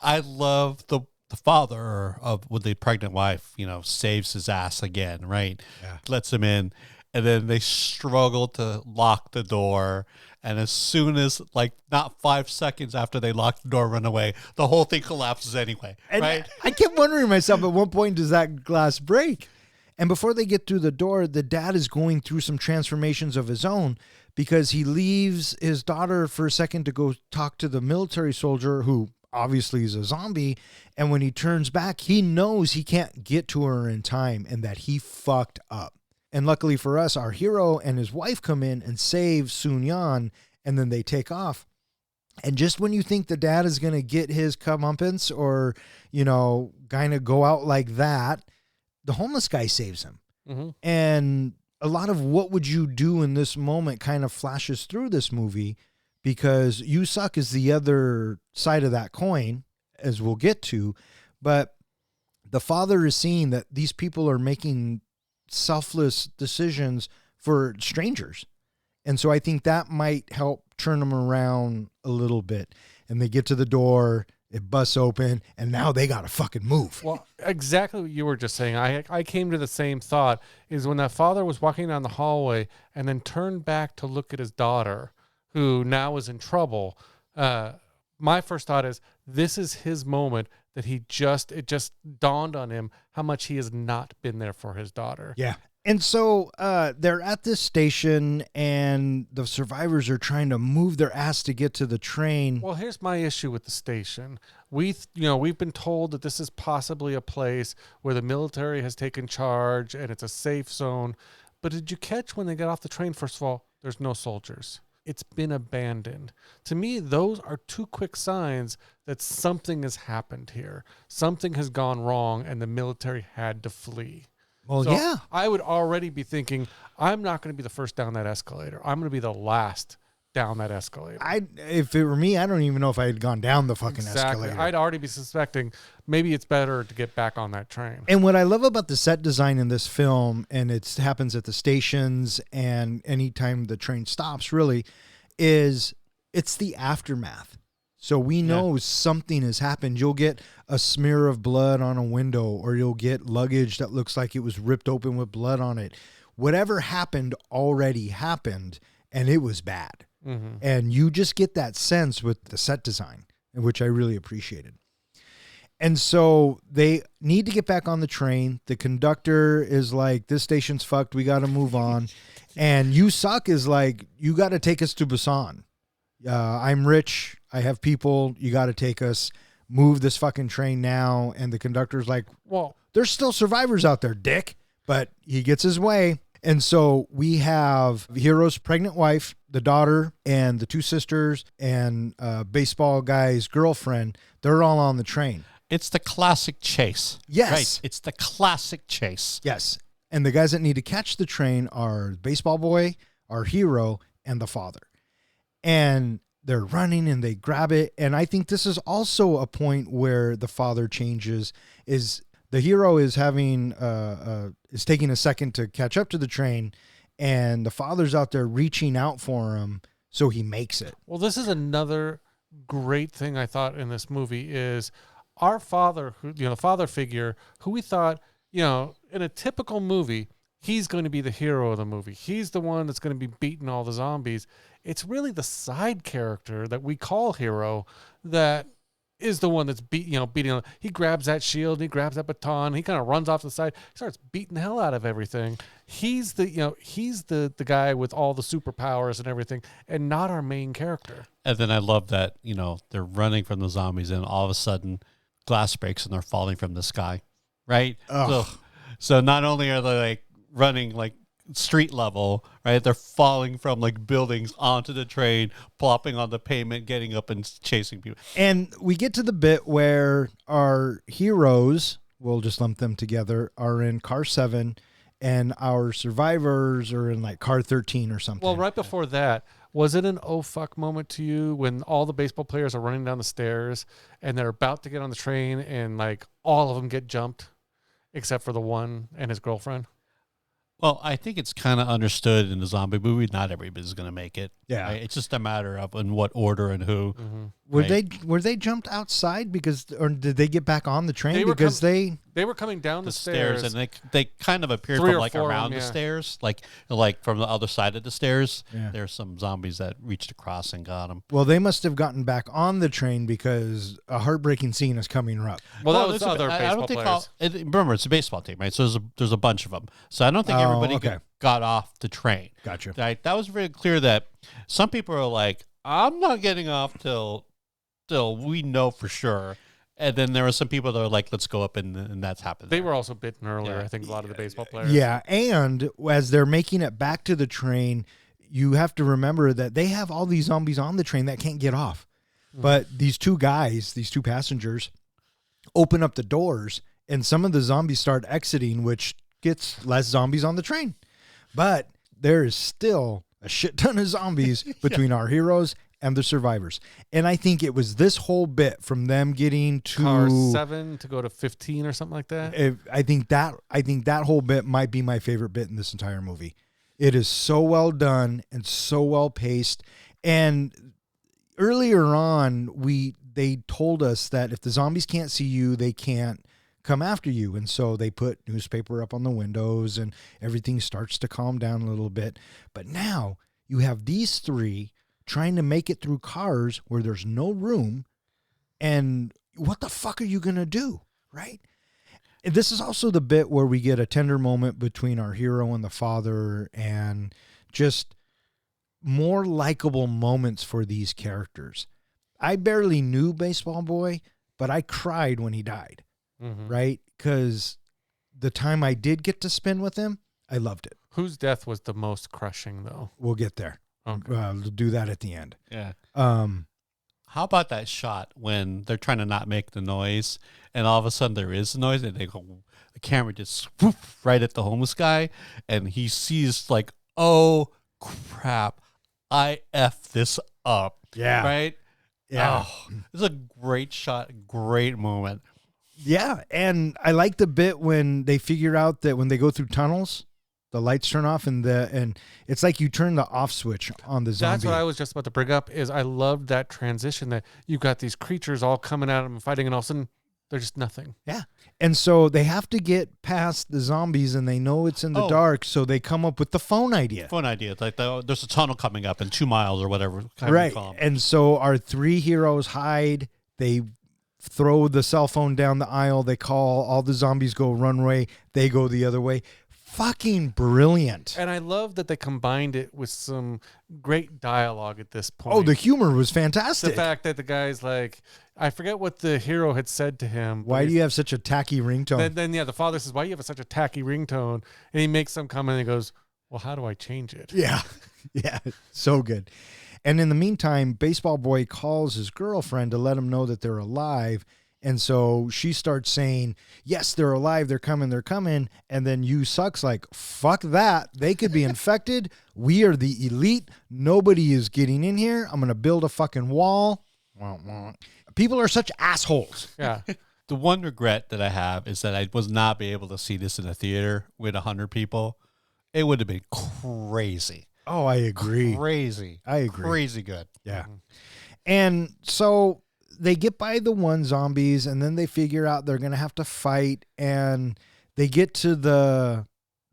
I love the father with the pregnant wife, saves his ass again, right? Yeah. Lets him in. And then they struggle to lock the door. And as soon as, not 5 seconds after they lock the door, run away, the whole thing collapses anyway, And right? I kept wondering myself, at what point does that glass break? And before they get through the door, the dad is going through some transformations of his own, because he leaves his daughter for a second to go talk to the military soldier who obviously is a zombie. And when he turns back, he knows he can't get to her in time and that he fucked up. And luckily for us, our hero and his wife come in and save Sun Yan, and then they take off. And just when you think the dad is going to get his comeuppance or, kind of go out like that, the homeless guy saves him. Mm-hmm. And a lot of what would you do in this moment kind of flashes through this movie, because you suck is the other side of that coin, as we'll get to. But the father is seeing that these people are making selfless decisions for strangers. And so I think that might help turn them around a little bit. And they get to the door, it busts open, and now they got to fucking move. Well, exactly what you were just saying. I came to the same thought, is when that father was walking down the hallway and then turned back to look at his daughter, who now is in trouble. My first thought is, this is his moment that it just dawned on him how much he has not been there for his daughter. Yeah. And so they're at this station, and the survivors are trying to move their ass to get to the train. Well, here's my issue with the station. We've been told that this is possibly a place where the military has taken charge and it's a safe zone. But did you catch when they got off the train? First of all, there's no soldiers. It's been abandoned. To me, those are two quick signs that something has happened here. Something has gone wrong and the military had to flee. Well, So yeah. I would already be thinking, I'm not going to be the first down that escalator. I'm going to be the last down that escalator. If it were me, I don't even know if I had gone down the fucking Exactly. escalator. I'd already be suspecting maybe it's better to get back on that train. And what I love about the set design in this film, and it happens at the stations and anytime the train stops, really, is it's the aftermath. So we know something has happened. You'll get a smear of blood on a window, or you'll get luggage that looks like it was ripped open with blood on it. Whatever happened already happened, and it was bad. And you just get that sense with the set design, which I really appreciated. And so they need to get back on the train. The conductor is like, this station's fucked. We got to move on. And You Suck is like, you got to take us to Busan. I'm rich. I have people. You got to take us. Move this fucking train now. And the conductor's like, well, there's still survivors out there, dick. But he gets his way. And so we have Hiro's pregnant wife, the daughter, and the two sisters, and baseball guy's girlfriend. They're all on the train. It's the classic chase. Yes. Right. It's the classic chase. Yes. And the guys that need to catch the train are baseball boy, our hero, and the father. And they're running and they grab it. And I think this is also a point where the father changes. Is the hero is having is taking a second to catch up to the train, and the father's out there reaching out for him, so he makes it. Well, this is another great thing I thought in this movie is our father, who, the father figure, who we thought, in a typical movie, he's going to be the hero of the movie. He's the one that's going to be beating all the zombies. It's really the side character that we call hero that is the one that's beating. He grabs that shield, he grabs that baton, he kind of runs off to the side, he starts beating the hell out of everything. He's the guy with all the superpowers and everything, and not our main character. And then I love that, they're running from the zombies and all of a sudden glass breaks and they're falling from the sky. Right? So not only are they like running like street level, right? They're falling from like buildings onto the train, plopping on the pavement, getting up and chasing people. And we get to the bit where our heroes, we'll just lump them together, are in car 7 and our survivors are in like car 13 or something. Well, right before that, was it an oh fuck moment to you when all the baseball players are running down the stairs and they're about to get on the train and like all of them get jumped except for the one and his girlfriend? Well, I think it's kind of understood in the zombie movie. Not everybody's going to make it. Yeah. Right? It's just a matter of in what order and who. Mm-hmm. Were they jumped outside or did they get back on the train? They were because they were coming down the stairs and they kind of appeared 3 from or like 4 around of them, the yeah. stairs, like from the other side of the stairs. Yeah. There's some zombies that reached across and got them. Well, they must have gotten back on the train because a heartbreaking scene is coming up. Well, that was other baseball players. Remember, it's a baseball team, right? So there's a bunch of them. So I don't think everybody got off the train. Gotcha. Right? That was very clear that some people are like, I'm not getting off till we know for sure. And then there were some people that were like, let's go up and that's happened. They were also bitten earlier, I think, a lot of the baseball players. Yeah, and as they're making it back to the train, you have to remember that they have all these zombies on the train that can't get off. But these two passengers, open up the doors, and some of the zombies start exiting, which gets less zombies on the train. But there is still a shit ton of zombies between our heroes and the survivors. And I think it was this whole bit from them getting to car 7 to go to 15 or something like that. I think that whole bit might be my favorite bit in this entire movie. It is so well done and so well paced. And earlier on, they told us that if the zombies can't see you, they can't come after you. And so they put newspaper up on the windows and everything starts to calm down a little bit. But now you have these three trying to make it through cars where there's no room. And what the fuck are you going to do? Right? And this is also the bit where we get a tender moment between our hero and the father and just more likable moments for these characters. I barely knew Baseball Boy, but I cried when he died. Mm-hmm. Right? Because the time I did get to spend with him, I loved it. Whose death was the most crushing, though? We'll get there. Okay. We'll do that at the end. Yeah. How about that shot when they're trying to not make the noise and all of a sudden there is a noise and they go, the camera just swoop right at the homeless guy and he sees like, oh crap, I effed this up. Yeah. Right? Yeah. Oh, it's a great shot, great moment. Yeah. And I like the bit when they figure out that when they go through tunnels, the lights turn off and it's like you turn the off switch on the zombie. That's what I was just about to bring up is I loved that transition that you've got these creatures all coming at them and fighting and all of a sudden They're just nothing. Yeah. And so they have to get past the zombies, and they know it's in the dark, so they come up with the phone idea. Fun idea. Like there's a tunnel coming up in 2 miles or whatever. Right. And so our 3 heroes hide. They throw the cell phone down the aisle. They call. All the zombies go one way. They go the other way. Fucking brilliant. And I love that they combined it with some great dialogue at this point. Oh, the humor was fantastic. The fact that the guy's like, I forget what the hero had said to him. Why do you have such a tacky ringtone? Then the father says, why do you have such a tacky ringtone? And he makes some comment and he goes, well, how do I change it? Yeah. Yeah. So good. And in the meantime, Baseball Boy calls his girlfriend to let him know that they're alive. And so she starts saying, yes, they're alive. They're coming. They're coming. And then you sucks like, fuck that. They could be infected. We are the elite. Nobody is getting in here. I'm going to build a fucking wall. People are such assholes. Yeah. The one regret that I have is that I was not be able to see this in a theater with 100 people. It would have been crazy. Oh, I agree. Crazy. I agree. Crazy good. Yeah. And so they get by the one zombies, and then they figure out they're going to have to fight, and they get to the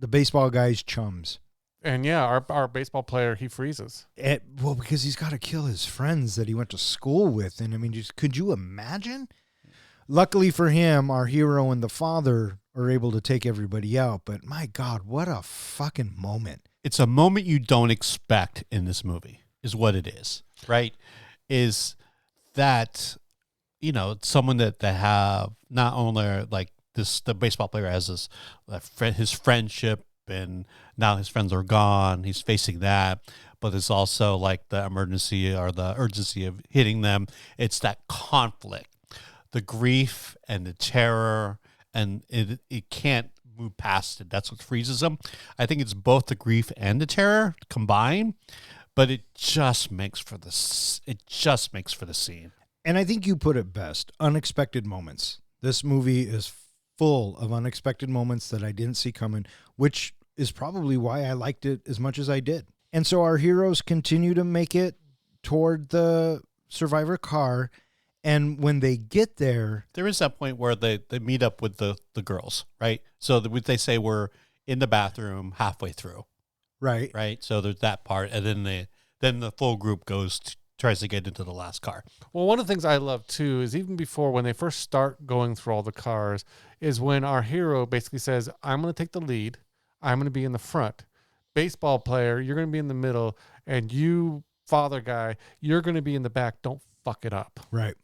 baseball guy's chums. And yeah, our baseball player, he freezes. Well, because he's got to kill his friends that he went to school with. And I mean, could you imagine? Luckily for him, our hero and the father are able to take everybody out. But my God, what a fucking moment. It's a moment you don't expect in this movie is what it is, right? Is that, someone that they have not only like the baseball player has his friendship, and now his friends are gone. He's facing that, but it's also like the emergency or the urgency of hitting them. It's that conflict, the grief and the terror, and it can't move past it. That's what freezes him. I think it's both the grief and the terror combined, but it just makes for the scene. And I think you put it best, unexpected moments. This movie is full of unexpected moments that I didn't see coming, which is probably why I liked it as much as I did. And so our heroes continue to make it toward the survivor car. And when they get there, there is that point where they meet up with the girls, right? So they say we're in the bathroom halfway through. Right. So there's that part. And then the full group tries to get into the last car. Well, one of the things I love too is even before when they first start going through all the cars is when our hero basically says, I'm going to take the lead. I'm going to be in the front. Baseball player, you're going to be in the middle. And you, father guy, you're going to be in the back. Don't fuck it up. Right.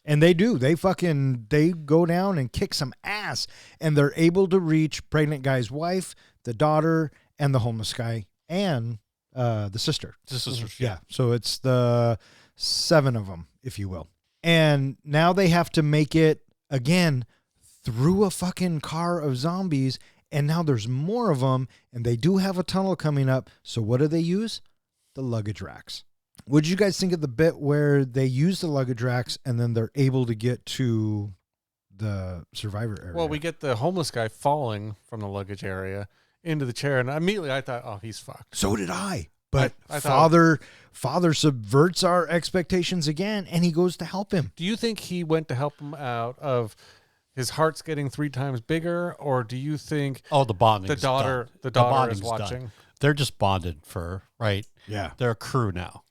And they do. They go down and kick some ass. And they're able to reach pregnant guy's wife, the daughter, and the homeless guy, and the sister. The sister. Yeah. So it's the 7 of them, if you will. And now they have to make it, again, through a fucking car of zombies. And now there's more of them. And they do have a tunnel coming up. So what do they use? The luggage racks. What did you guys think of the bit where they use the luggage racks and then they're able to get to the survivor area? Well, we get the homeless guy falling from the luggage area into the chair, and immediately I thought, oh, he's fucked. So did I. But I thought, father subverts our expectations again, and he goes to help him. do you think he went to help him out of his heart's getting 3 times bigger, or do you think the bonding? the daughter bonding's is watching? done. They're just bonded right. Yeah. They're a crew now.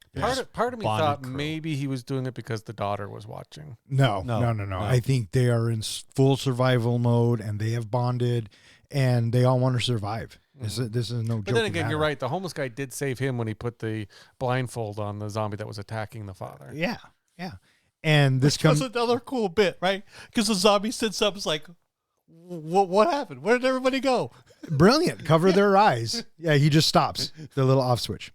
Part of me Bonded thought crew. maybe he was doing it because the daughter was watching. No. No. I think they are in full survival mode, and they have bonded, and they all want to survive. This is no joke. But then again, you're right. The homeless guy did save him when he put the blindfold on the zombie that was attacking the father. Yeah. And this That's another cool bit, right? Because the zombie sits up, is like, what happened? Where did everybody go? Brilliant. Cover their eyes. Yeah, he just stops. The little off switch.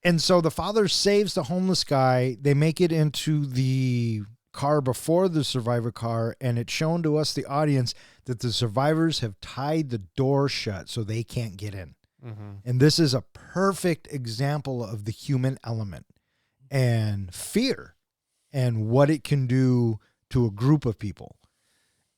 And so the father saves the homeless guy. They make it into the car before the survivor car, and it's shown to us, the audience, that the survivors have tied the door shut so they can't get in. Mm-hmm. And this is a perfect example of the human element and fear and what it can do to a group of people.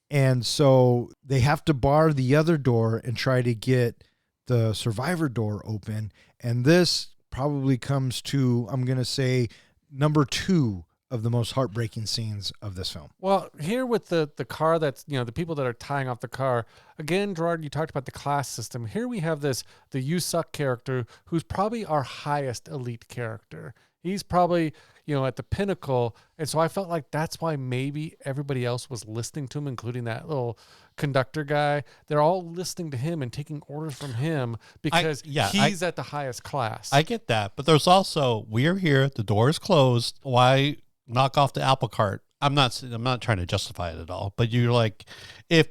And so they have to bar the other door and try to get the survivor door open. And this probably comes to, I'm going to say, number 2 of the most heartbreaking scenes of this film. Well, here with the car that's, the people that are tying off the car, again, Gerard, you talked about the class system. Here we have the You Suck character, who's probably our highest elite character. He's probably, at the pinnacle. And so I felt like that's why maybe everybody else was listening to him, including that little conductor guy. They're all listening to him and taking orders from him because he's at the highest class. I get that. But there's also, we're here, the door is closed. Why knock off the apple cart? I'm not trying to justify it at all. But you're like, if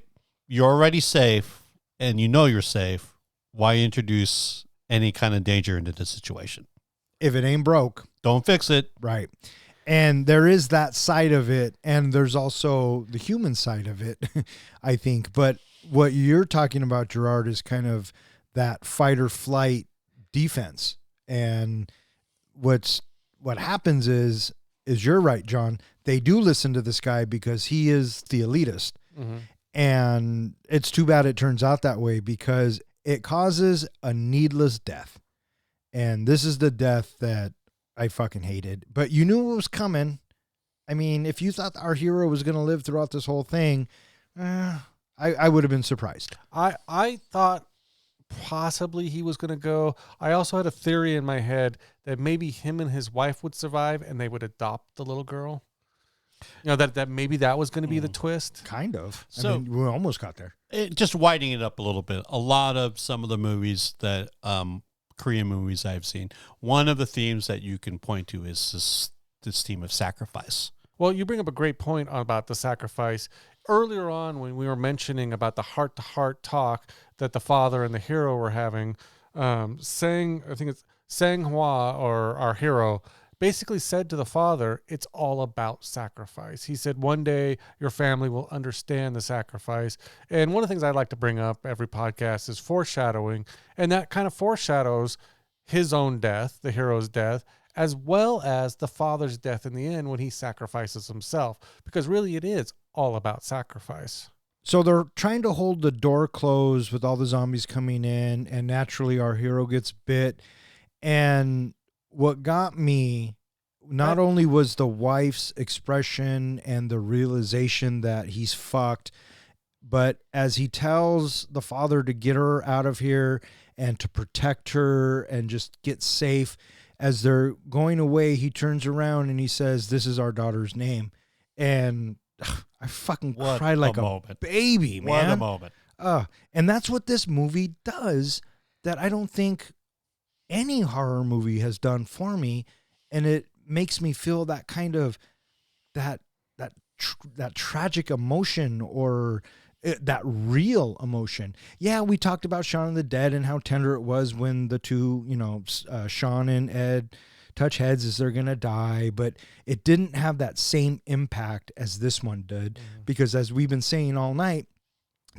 you're already safe and you're safe, why introduce any kind of danger into the situation? If it ain't broke, don't fix it. Right. And there is that side of it, and there's also the human side of it, I think. But what you're talking about, Gerard, is kind of that fight or flight defense. And what happens is you're right, John. They do listen to this guy because he is the elitist. Mm-hmm. And it's too bad it turns out that way because it causes a needless death. And this is the death that I fucking hated. But you knew it was coming. I mean, if you thought our hero was going to live throughout this whole thing, I would have been surprised. I thought possibly he was going to go. I also had a theory in my head that maybe him and his wife would survive and they would adopt the little girl. That maybe that was going to be the twist. Kind of. So, I mean, we almost got there. Just widening it up a little bit. A lot of some of the movies that Korean movies I've seen, one of the themes that you can point to is this theme of sacrifice. Well, you bring up a great point about the sacrifice. Earlier on, when we were mentioning about the heart-to-heart talk that the father and the hero were having, I think it's Sang Hwa, or our hero, basically said to the father, it's all about sacrifice. He said, one day your family will understand the sacrifice. And one of the things I like to bring up every podcast is foreshadowing. And that kind of foreshadows his own death, the hero's death, as well as the father's death in the end when he sacrifices himself. Because really it is all about sacrifice. So they're trying to hold the door closed with all the zombies coming in. And naturally our hero gets bit. And what got me not only was the wife's expression and the realization that he's fucked, but as he tells the father to get her out of here and to protect her and just get safe, as they're going away, he turns around and he says, "This is our daughter's name." And I fucking cried like a baby, man. What a moment. And that's what this movie does that I don't think any horror movie has done for me, and it makes me feel that kind of that tragic emotion, or that real emotion. Yeah, we talked about Shaun of the Dead and how tender it was when the two, Shaun and Ed touch heads as they're gonna die, but it didn't have that same impact as this one did, because as we've been saying all night,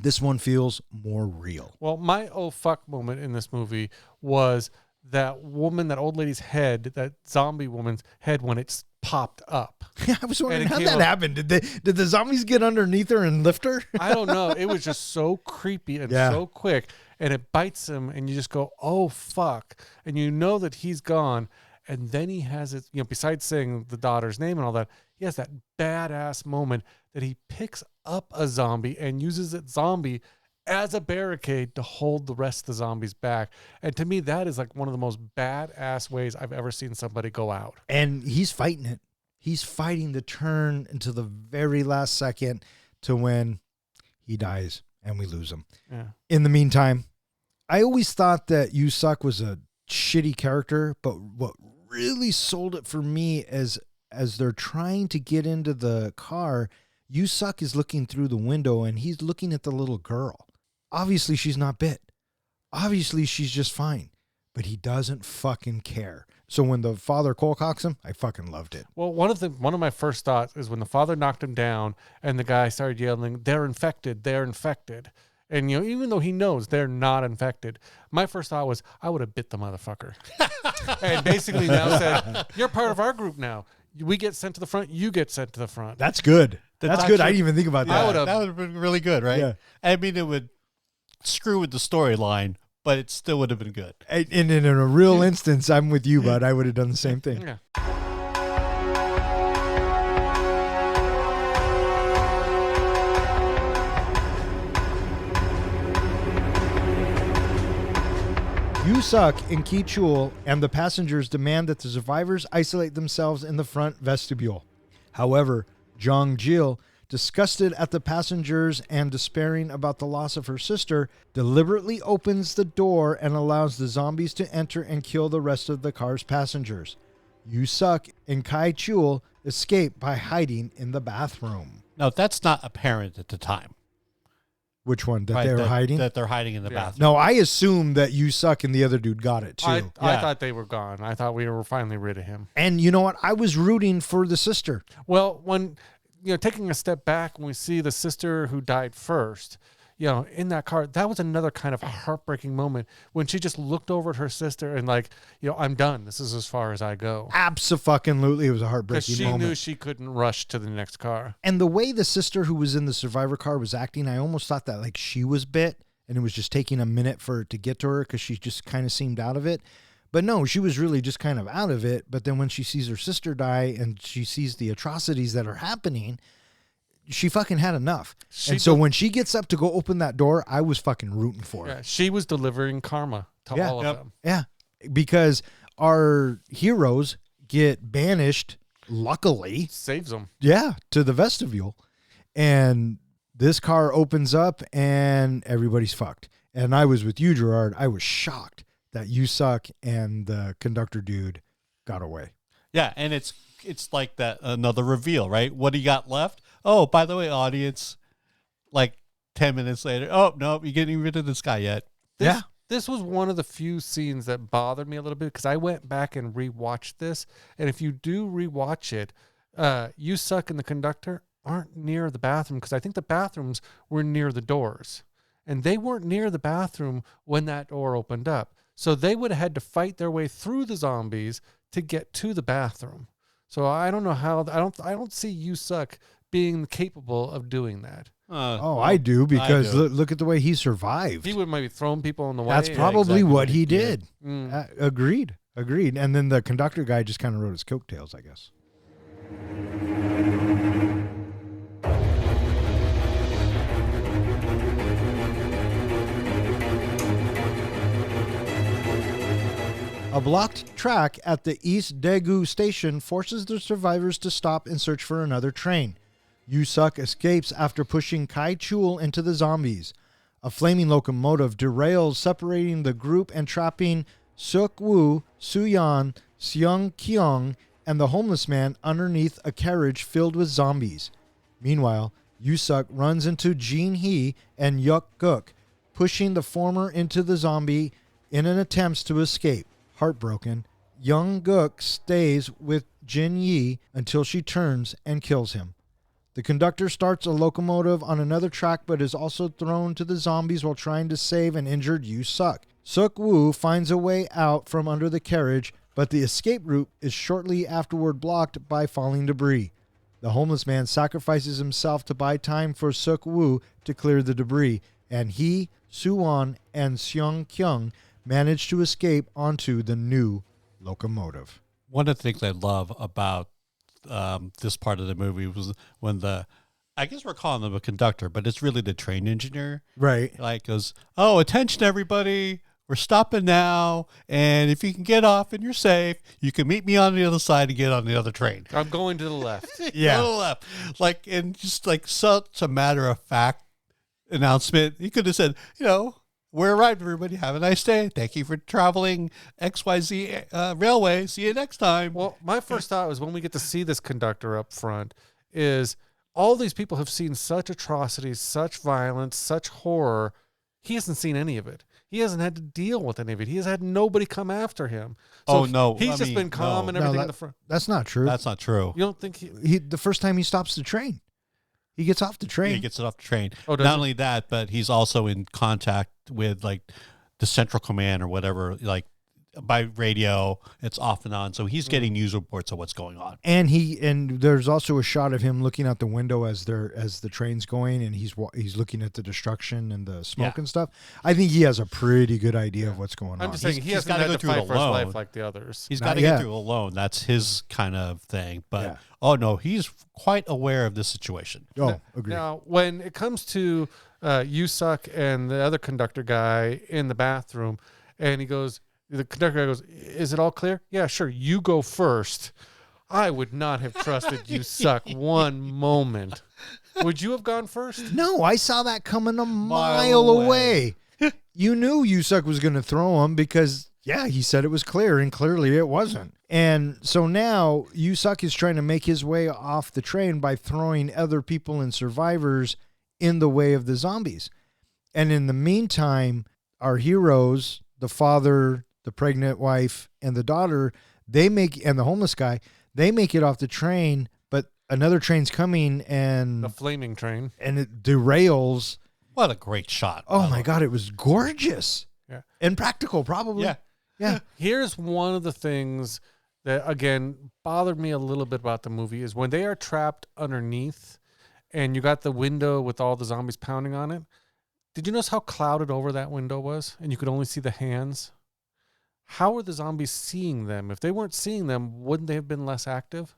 this one feels more real. Well, my oh fuck moment in this movie was that woman, that old lady's head, that zombie woman's head, when it's popped up. Yeah, I was wondering how that happened. Did the zombies get underneath her and lift her? I don't know. It was just so creepy and so quick, and it bites him, and you just go, oh fuck, and you know that he's gone. And then he has it, besides saying the daughter's name and all that, he has that badass moment that he picks up a zombie and uses that zombie as a barricade to hold the rest of the zombies back. And to me, that is like one of the most badass ways I've ever seen somebody go out. And he's fighting it. He's fighting the turn until the very last second to when he dies and we lose him. Yeah. In the meantime, I always thought that You Suck was a shitty character, but what really sold it for me as they're trying to get into the car, You Suck is looking through the window and he's looking at the little girl. Obviously, she's not bit. Obviously, she's just fine. But he doesn't fucking care. So when the father cold-cocks him, I fucking loved it. Well, one of my first thoughts is when the father knocked him down and the guy started yelling, "They're infected, they're infected." And, even though he knows they're not infected, my first thought was, I would have bit the motherfucker. And basically now said, you're part of our group now. We get sent to the front, you get sent to the front. That's good. That's good. I didn't even think about that. That would have been really good, right? Yeah. I mean, it would screw with the storyline, but it still would have been good. And in a real instance, I'm with you, bud. I would have done the same thing. Yeah. Yu-suk and Ki-chul and the passengers demand that the survivors isolate themselves in the front vestibule. However, Jong-jil, disgusted at the passengers and despairing about the loss of her sister, deliberately opens the door and allows the zombies to enter and kill the rest of the car's passengers. Yu-suk and Kai-chul escape by hiding in the bathroom. Now, that's not apparent at the time. Which one? That Right, they were hiding? That they're hiding in the Yeah. bathroom. No, I assume that Yu-suk and the other dude got it too. I Yeah. thought they were gone. I thought we were finally rid of him. And you know what? I was rooting for the sister. Well, when taking a step back, when we see the sister who died first, in that car, that was another kind of heartbreaking moment when she just looked over at her sister and I'm done. This is as far as I go. Absolutely, it was a Because heartbreaking she moment. knew she couldn't rush to the next car. And the way the sister who was in the survivor car was acting, I almost thought that like she was bit and it was just taking a minute for it to get to her because she just kind of seemed out of it. But no, she was really just kind of out of it. But then when she sees her sister die and she sees the atrocities that are happening, she fucking had enough. And so when she gets up to go open that door, I was fucking rooting for her. Yeah, she was delivering karma to Yeah. all of them. Yeah, because our heroes get banished, luckily, Saves them. to the vestibule. And this car opens up and everybody's fucked. And I was with you, Gerard. I was shocked that Yu-suk and the conductor dude got away. Yeah, and it's like that another reveal, right? What do you got left? Oh, by the way, audience, like 10 minutes later, oh, no, you're getting rid of this guy yet. This was one of the few scenes that bothered me a little bit because I went back and rewatched this. And if you do rewatch it, Yu-suk and the conductor aren't near the bathroom because I think the bathrooms were near the doors. And they weren't near the bathroom when that door opened up. So they would have had to fight their way through the zombies to get to the bathroom. So I don't know how, I don't see Yu-suk being capable of doing that. I do, because do. look at the way he survived. He would maybe throw people in the way. That's probably exactly what he did. Mm. Agreed. And then the conductor guy just kind of rode his coattails, I guess. A blocked track at the East Daegu station forces the survivors to stop and search for another train. Yu-suk escapes after pushing Kai-chul into the zombies. A flaming locomotive derails, separating the group and trapping Seok-woo, Soo-yeon, Seong-kyung, and the homeless man underneath a carriage filled with zombies. Meanwhile, Yu-suk runs into Jin-hee and Yuk-guk, pushing the former into the zombie in an attempt to escape. Heartbroken, Young-guk stays with Jin-yi until she turns and kills him. The conductor starts a locomotive on another track but is also thrown to the zombies while trying to save an injured Yu-suk. Seok-woo finds a way out from under the carriage, but the escape route is shortly afterward blocked by falling debris. The homeless man sacrifices himself to buy time for Seok-woo to clear the debris, and he, Soo-won, and Seong-kyung manage to escape onto the new locomotive. One of the things I love about this part of the movie was when I guess we're calling him a conductor, but it's really the train engineer. Right. Like goes, oh, attention everybody, we're stopping now, and if you can get off and you're safe, you can meet me on the other side and get on the other train. I'm going to the left. Yeah. Go to the left. Like, and just like such a matter of fact announcement. He could have said, we're arrived, everybody. Have a nice day. Thank you for traveling XYZ railway. See you next time. Well, my first thought was when we get to see this conductor up front is all these people have seen such atrocities, such violence, such horror. He hasn't seen any of it. He hasn't had to deal with any of it. He has had nobody come after him. So Oh, no. He's I just mean, been calm no. and everything in the front. That's not true. That's not true. You don't think he The first time he stops the train, he gets off the train. He gets it off the train. Oh, does Not he? only that, but he's also in contact with like the central command or whatever, like by radio. It's off and on, so he's getting news reports of what's going on. And there's also a shot of him looking out the window as the train's going, and he's looking at the destruction and the smoke Yeah. and stuff. I think he has a pretty good idea of what's going I'm on. just saying he he's hasn't gotta had go to through it fight for his alone. life like the others. He's Not got to yet. get through it alone. That's his kind of thing. But Yeah. oh no, he's quite aware of this situation. Oh, agreed. Now, when it comes to Yu-suk and the other conductor guy in the bathroom, And the conductor goes, "Is it all clear?" "Yeah, sure. You go first." I would not have trusted you suck one moment. Would you have gone first? No, I saw that coming a mile away. You knew Yusuck was going to throw him because, yeah, he said it was clear, and clearly it wasn't. And so now Yusuck is trying to make his way off the train by throwing other people and survivors in the way of the zombies. And in the meantime, our heroes, the father, the pregnant wife, and the daughter, and the homeless guy, they make it off the train, but another train's coming and The flaming train. and it derails. What a great shot. Oh my God, it was gorgeous. Yeah. And practical, probably. Yeah. Yeah. Here's one of the things that, again, bothered me a little bit about the movie is when they are trapped underneath and you got the window with all the zombies pounding on it. Did you notice how clouded over that window was? And you could only see the hands? How were the zombies seeing them? If they weren't seeing them, wouldn't they have been less active?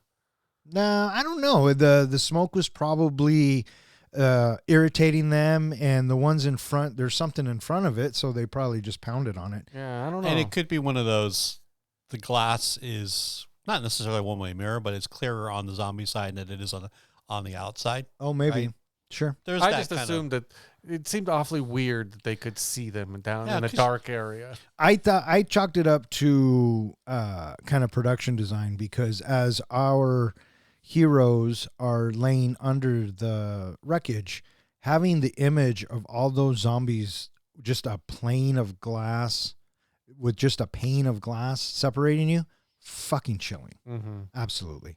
No, I don't know. The smoke was probably irritating them, and the ones in front, there's something in front of it, so they probably just pounded on it. Yeah, I don't know. And it could be one of those, the glass is not necessarily a one-way mirror, but it's clearer on the zombie side than it is on the outside. Oh, maybe. Right. Sure. There's I that just kind assumed that it seemed awfully weird that they could see them down Yeah, in a 'cause- dark area. I chalked it up to kind of production design, because as our heroes are laying under the wreckage, having the image of all those zombies, just a plane of glass with just a pane of glass separating you, fucking chilling. Mm-hmm. Absolutely.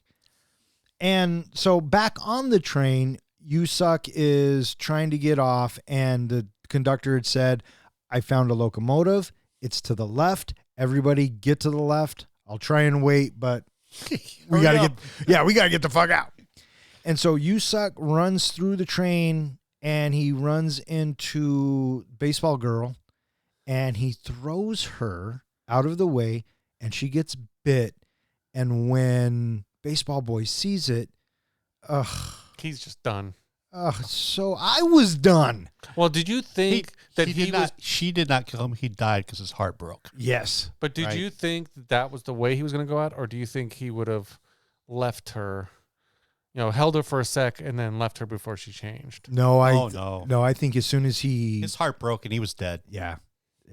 And so back on the train, Yusuck is trying to get off, and the conductor had said, "I found a locomotive. It's to the left. Everybody get to the left. I'll try and wait, but we got to get the fuck out." And so Yusuck runs through the train, and he runs into Baseball Girl, and he throws her out of the way, and she gets bit. And when Baseball Boy sees it, He's just done. so I was done. Well, did you think that she did not kill him. He died because his heart broke. Yes. But did Right. you think that was the way he was going to go out, or do you think he would have left her, held her for a sec and then left her before she changed? No, No, I think as soon as he, his heart broke and he was dead. yeah,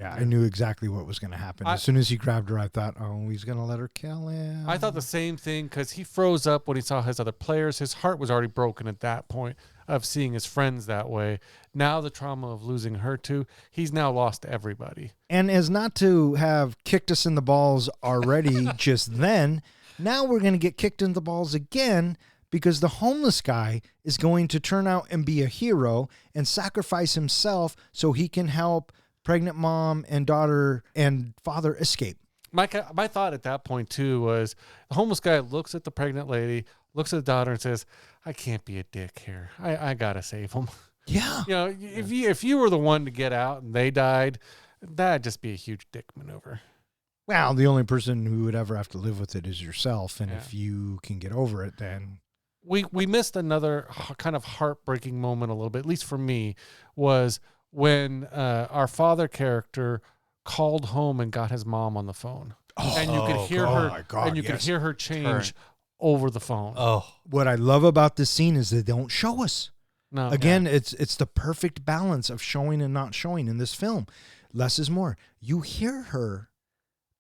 I knew exactly what was going to happen. As soon as he grabbed her, I thought, oh, he's going to let her kill him. I thought the same thing because he froze up when he saw his other players. His heart was already broken at that point of seeing his friends that way. Now the trauma of losing her too, he's now lost everybody. And as not to have kicked us in the balls already just then, now we're going to get kicked in the balls again, because the homeless guy is going to turn out and be a hero and sacrifice himself so he can help pregnant mom and daughter and father escape. My thought at that point too was the homeless guy looks at the pregnant lady, looks at the daughter, and says, "I can't be a dick here. I gotta save them." Yeah. If you were the one to get out and they died, that'd just be a huge dick maneuver. Well, the only person who would ever have to live with it is yourself. And Yeah. if you can get over it, then We missed another kind of heartbreaking moment a little bit, at least for me, was when our father character called home and got his mom on the phone. And you could hear her my God, and you could yes. hear her change over the phone. Oh, what I love about this scene is they don't show us. No. Again, it's the perfect balance of showing and not showing in this film. Less is more. You hear her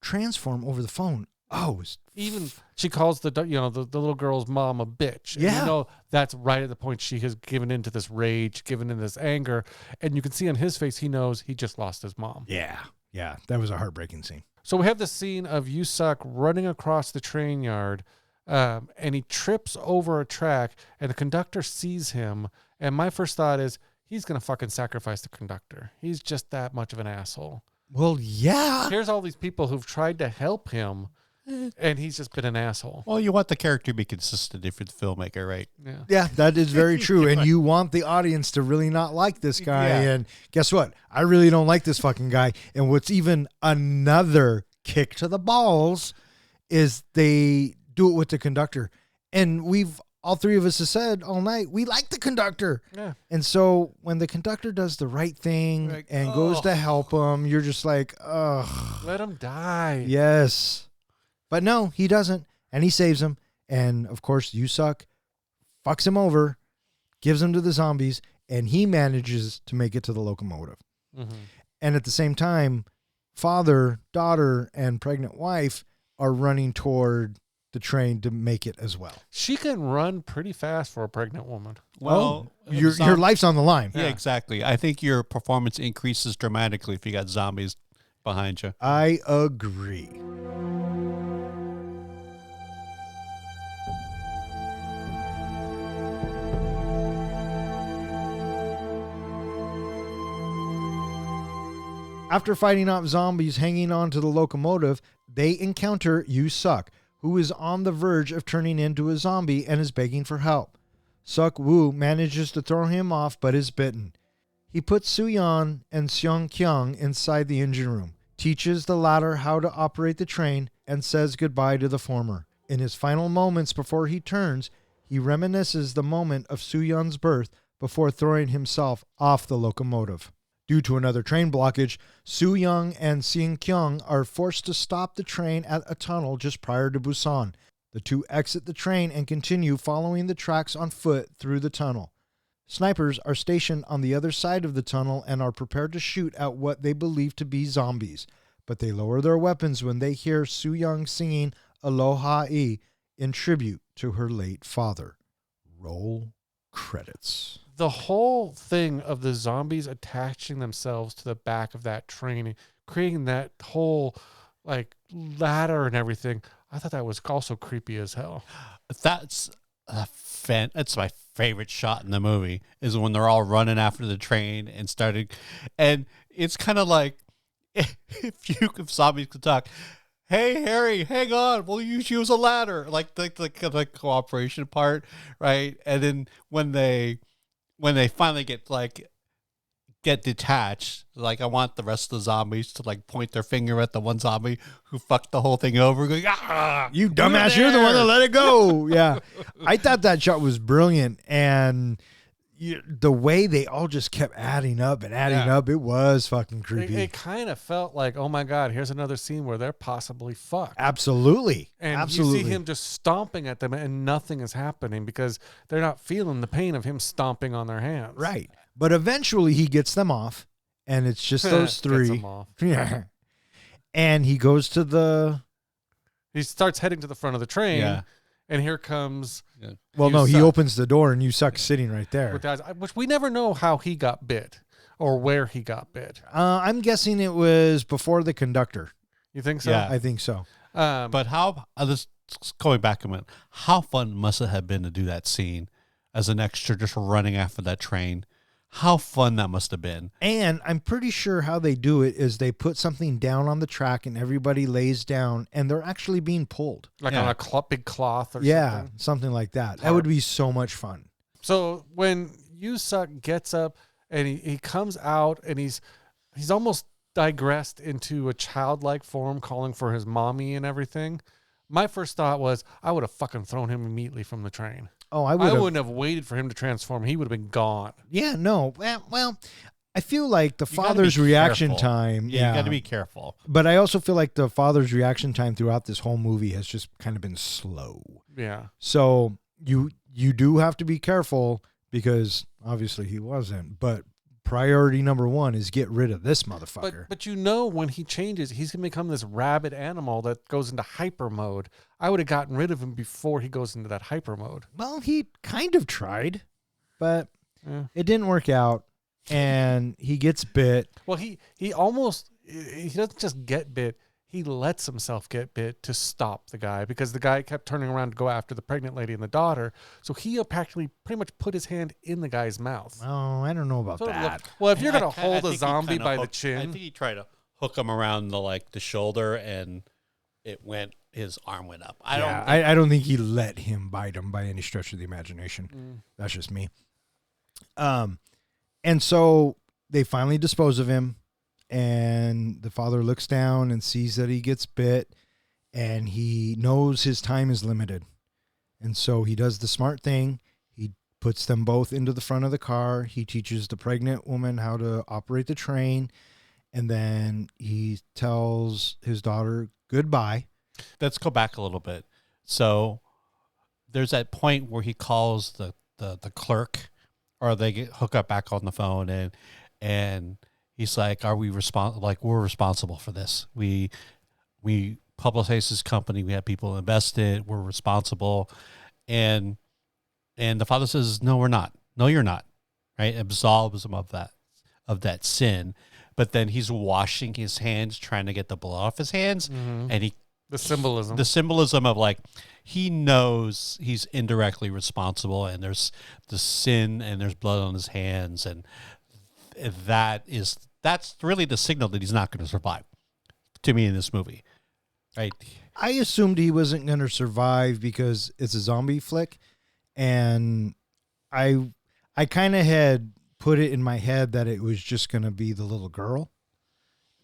transform over the phone. Oh, Even she calls the little girl's mom a bitch. And Yeah. that's right at the point she has given into this rage, given into this anger, and you can see on his face he knows he just lost his mom. yeah, that was a heartbreaking scene. So we have the scene of Yusuck running across the train yard, and he trips over a track, and the conductor sees him. And my first thought is he's gonna fucking sacrifice the conductor. He's just that much of an asshole. Well, yeah. Here's all these people who've tried to help him, and he's just been an asshole. well, you want the character to be consistent if you're the filmmaker, right? Yeah. Yeah, that is very true. And you want the audience to really not like this guy. Yeah. And guess what? I really don't like this fucking guy. And what's even another kick to the balls is they do it with the conductor. And we've all three of us have said all night, we like the conductor. Yeah. And so when the conductor does the right thing Like, and goes to help him, you're just like, ugh. Let him die. Yes. But no, he doesn't. And he saves him. And of course, you suck, fucks him over, gives him to the zombies, and he manages to make it to the locomotive. Mm-hmm. And at the same time, father, daughter, and pregnant wife are running toward the train to make it as well. She can run pretty fast for a pregnant woman. Well, Your life's on the line. Yeah, exactly. I think your performance increases dramatically if you got zombies behind you. I agree. After fighting off zombies hanging on to the locomotive, they encounter You Suck, who is on the verge of turning into a zombie and is begging for help. Suk Woo manages to throw him off but is bitten. He puts Su-yeon and Seong Kyung inside the engine room, teaches the latter how to operate the train, and says goodbye to the former. In his final moments before he turns, he reminisces the moment of Su-yeon's birth before throwing himself off the locomotive. Due to another train blockage, Su-young and Seong-kyung are forced to stop the train at a tunnel just prior to Busan. The two exit the train and continue following the tracks on foot through the tunnel. Snipers are stationed on the other side of the tunnel and are prepared to shoot at what they believe to be zombies, but they lower their weapons when they hear Su-young singing Aloha-i in tribute to her late father. Roll credits. The whole thing of the zombies attaching themselves to the back of that train, creating that whole like ladder and everything, I thought that was also creepy as hell. That's that's my favorite shot in the movie, is when they're all running after the train and started, and it's kind of like if zombies could talk. Hey Harry, hang on. We'll use a ladder, like the cooperation part, right? And then when they finally get detached, like I want the rest of the zombies to like point their finger at the one zombie who fucked the whole thing over, going, "Ah, you dumbass! You're the one that let it go." Yeah, I thought that shot was brilliant, and the way they all just kept adding up and adding up, it was fucking creepy. It kind of felt like, oh my God, here's another scene where they're possibly fucked. Absolutely. And Absolutely. you see him just stomping at them and nothing is happening because they're not feeling the pain of him stomping on their hands. Right. But eventually he gets them off, and it's just those Gets three. them off. Yeah. And he goes to the... He starts heading to the front of the train, Yeah. and here comes... Well, You no, he Suck. opens the door, and You Suck sitting right there. With eyes, which we never know how he got bit or where he got bit. I'm guessing it was before the conductor. You think so? Yeah. I think so. But how, just going back a minute, how fun must it have been to do that scene as an extra, just running after that train? How fun that must have been. And I'm pretty sure how they do it is they put something down on the track and everybody lays down and they're actually being pulled. Like Yeah. on a big cloth or Yeah, something. something like that. That would be so much fun. So when You Suck gets up and he comes out and he's almost digressed into a childlike form, calling for his mommy and everything. My first thought was I would have fucking thrown him immediately from the train. Oh, I I wouldn't have waited for him to transform. He would have been gone. Yeah, no. Well, I feel like the You gotta father's be reaction careful. time. Yeah, Yeah. you got to be careful. But I also feel like the father's reaction time throughout this whole movie has just kind of been slow. Yeah. So you do have to be careful because obviously he wasn't. But priority number one is get rid of this motherfucker. But you know when he changes, he's going to become this rabid animal that goes into hyper mode. I would have gotten rid of him before he goes into that hyper mode. Well, he kind of tried, but Yeah. it didn't work out. And he gets bit. Well, he doesn't just get bit. He lets himself get bit to stop the guy because the guy kept turning around to go after the pregnant lady and the daughter. So he practically pretty much put his hand in the guy's mouth. Oh, I don't know about So it that. looked- well, if you're I going to hold a think he zombie kinda by the hooked- I chin, think he tried to hook him around the shoulder, and his arm went up. I don't think he let him bite him by any stretch of the imagination. That's just me. And so they finally dispose of him, and the father looks down and sees that he gets bit, and he knows his time is limited. And so he does the smart thing. He puts them both into the front of the car. He teaches the pregnant woman how to operate the train. And then he tells his daughter goodbye. Let's go back a little bit. So there's that point where he calls the clerk, or they get hook up back on the phone, and he's like, "Are we we're responsible for this. We publicize this company. We have people invested. We're responsible." And the father says, "No, we're not. No, you're not." Right? Absolves him of that sin. But then he's washing his hands, trying to get the blood off his hands, and the symbolism of like, he knows he's indirectly responsible, and there's the sin, and there's blood on his hands, and that's really the signal that he's not going to survive. To me, in this movie, right? I assumed he wasn't going to survive because it's a zombie flick, and I kind of had put it in my head that it was just going to be the little girl,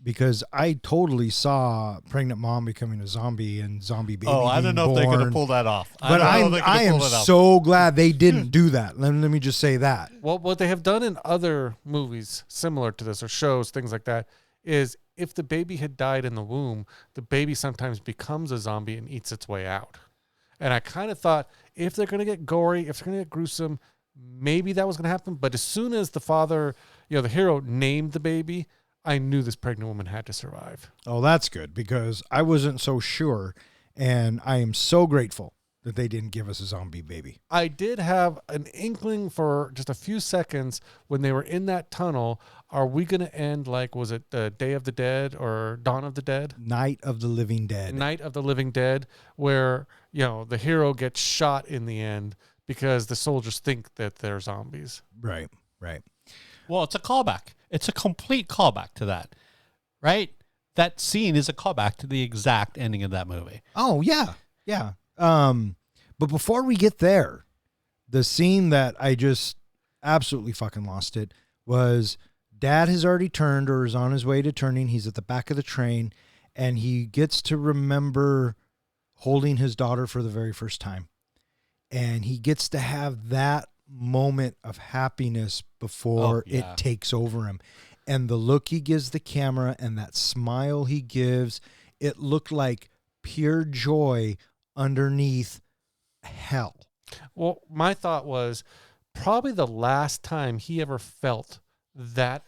because I totally saw pregnant mom becoming a zombie and zombie baby. Oh, I don't know if they're going to pull that off. But I am so glad they didn't do that. Let me just say that. Well, what they have done in other movies similar to this, or shows, things like that, is if the baby had died in the womb, the baby sometimes becomes a zombie and eats its way out. And I kind of thought, if they're going to get gory, if they're going to get gruesome, maybe that was going to happen. But as soon as the father, the hero, named the baby, I knew this pregnant woman had to survive. Oh, that's good, because I wasn't so sure, and I am so grateful that they didn't give us a zombie baby. I did have an inkling for just a few seconds when they were in that tunnel. Are we going to end like, was it the Day of the Dead or Dawn of the Dead? Night of the Living Dead. Night of the Living Dead, where, the hero gets shot in the end because the soldiers think that they're zombies. Right. Well, it's a callback. It's a complete callback to that, right? That scene is a callback to the exact ending of that movie. Oh, yeah. But before we get there, the scene that I just absolutely fucking lost it was Dad has already turned, or is on his way to turning. He's at the back of the train, and he gets to remember holding his daughter for the very first time. And he gets to have that moment of happiness before it takes over him. And the look he gives the camera and that smile he gives, it looked like pure joy underneath hell. Well, my thought was probably the last time he ever felt that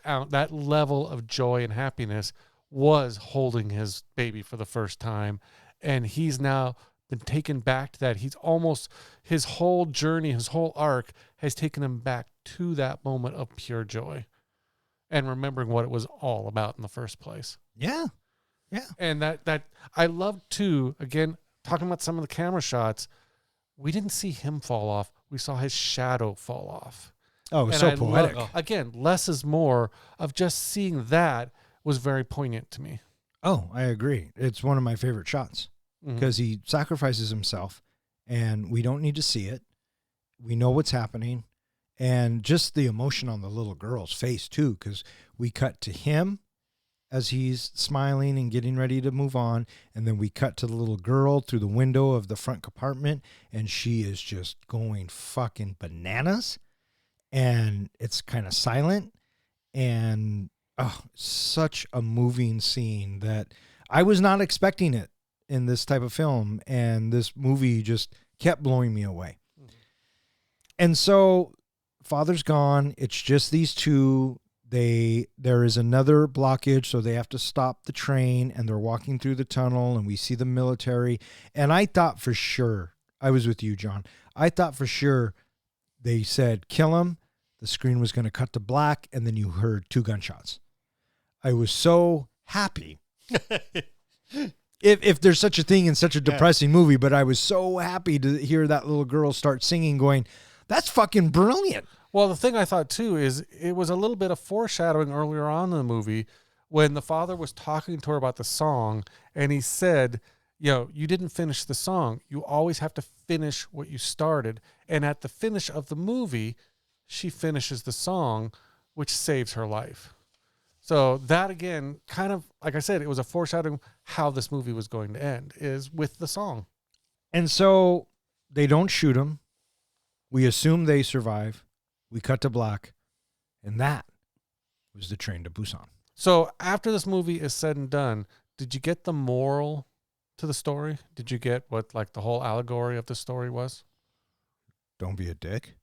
level of joy and happiness was holding his baby for the first time. And he's now been taken back to that. He's almost, his whole journey, his whole arc has taken him back to that moment of pure joy and remembering what it was all about in the first place. Yeah. And that I love too, again, talking about some of the camera shots, we didn't see him fall off. We saw his shadow fall off. Oh, it's so poetic. Again, less is more of just seeing that was very poignant to me. Oh, I agree. It's one of my favorite shots because he sacrifices himself and we don't need to see it. We know what's happening. And just the emotion on the little girl's face too, because we cut to him as he's smiling and getting ready to move on. And then we cut to the little girl through the window of the front compartment, and she is just going fucking bananas. And it's kind of silent, and such a moving scene that I was not expecting it in this type of film. And this movie just kept blowing me away. And so father's gone. It's just these two. There is another blockage, so they have to stop the train, and they're walking through the tunnel, and we see the military. And I thought for sure, I was with you, John. I thought for sure they said, kill him. The screen was going to cut to black, and then you heard 2 gunshots. I was so happy. If there's such a thing in such a depressing movie, but I was so happy to hear that little girl start singing, going, that's fucking brilliant. Well, the thing I thought too is it was a little bit of foreshadowing earlier on in the movie when the father was talking to her about the song, and he said, you didn't finish the song. You always have to finish what you started. And at the finish of the movie, she finishes the song, which saves her life. So that, again, kind of, like I said, it was a foreshadowing how this movie was going to end, is with the song. And so they don't shoot them. We assume they survive. We cut to black. And that was the train to Busan. So after this movie is said and done, did you get the moral to the story? Did you get what like the whole allegory of the story was? Don't be a dick.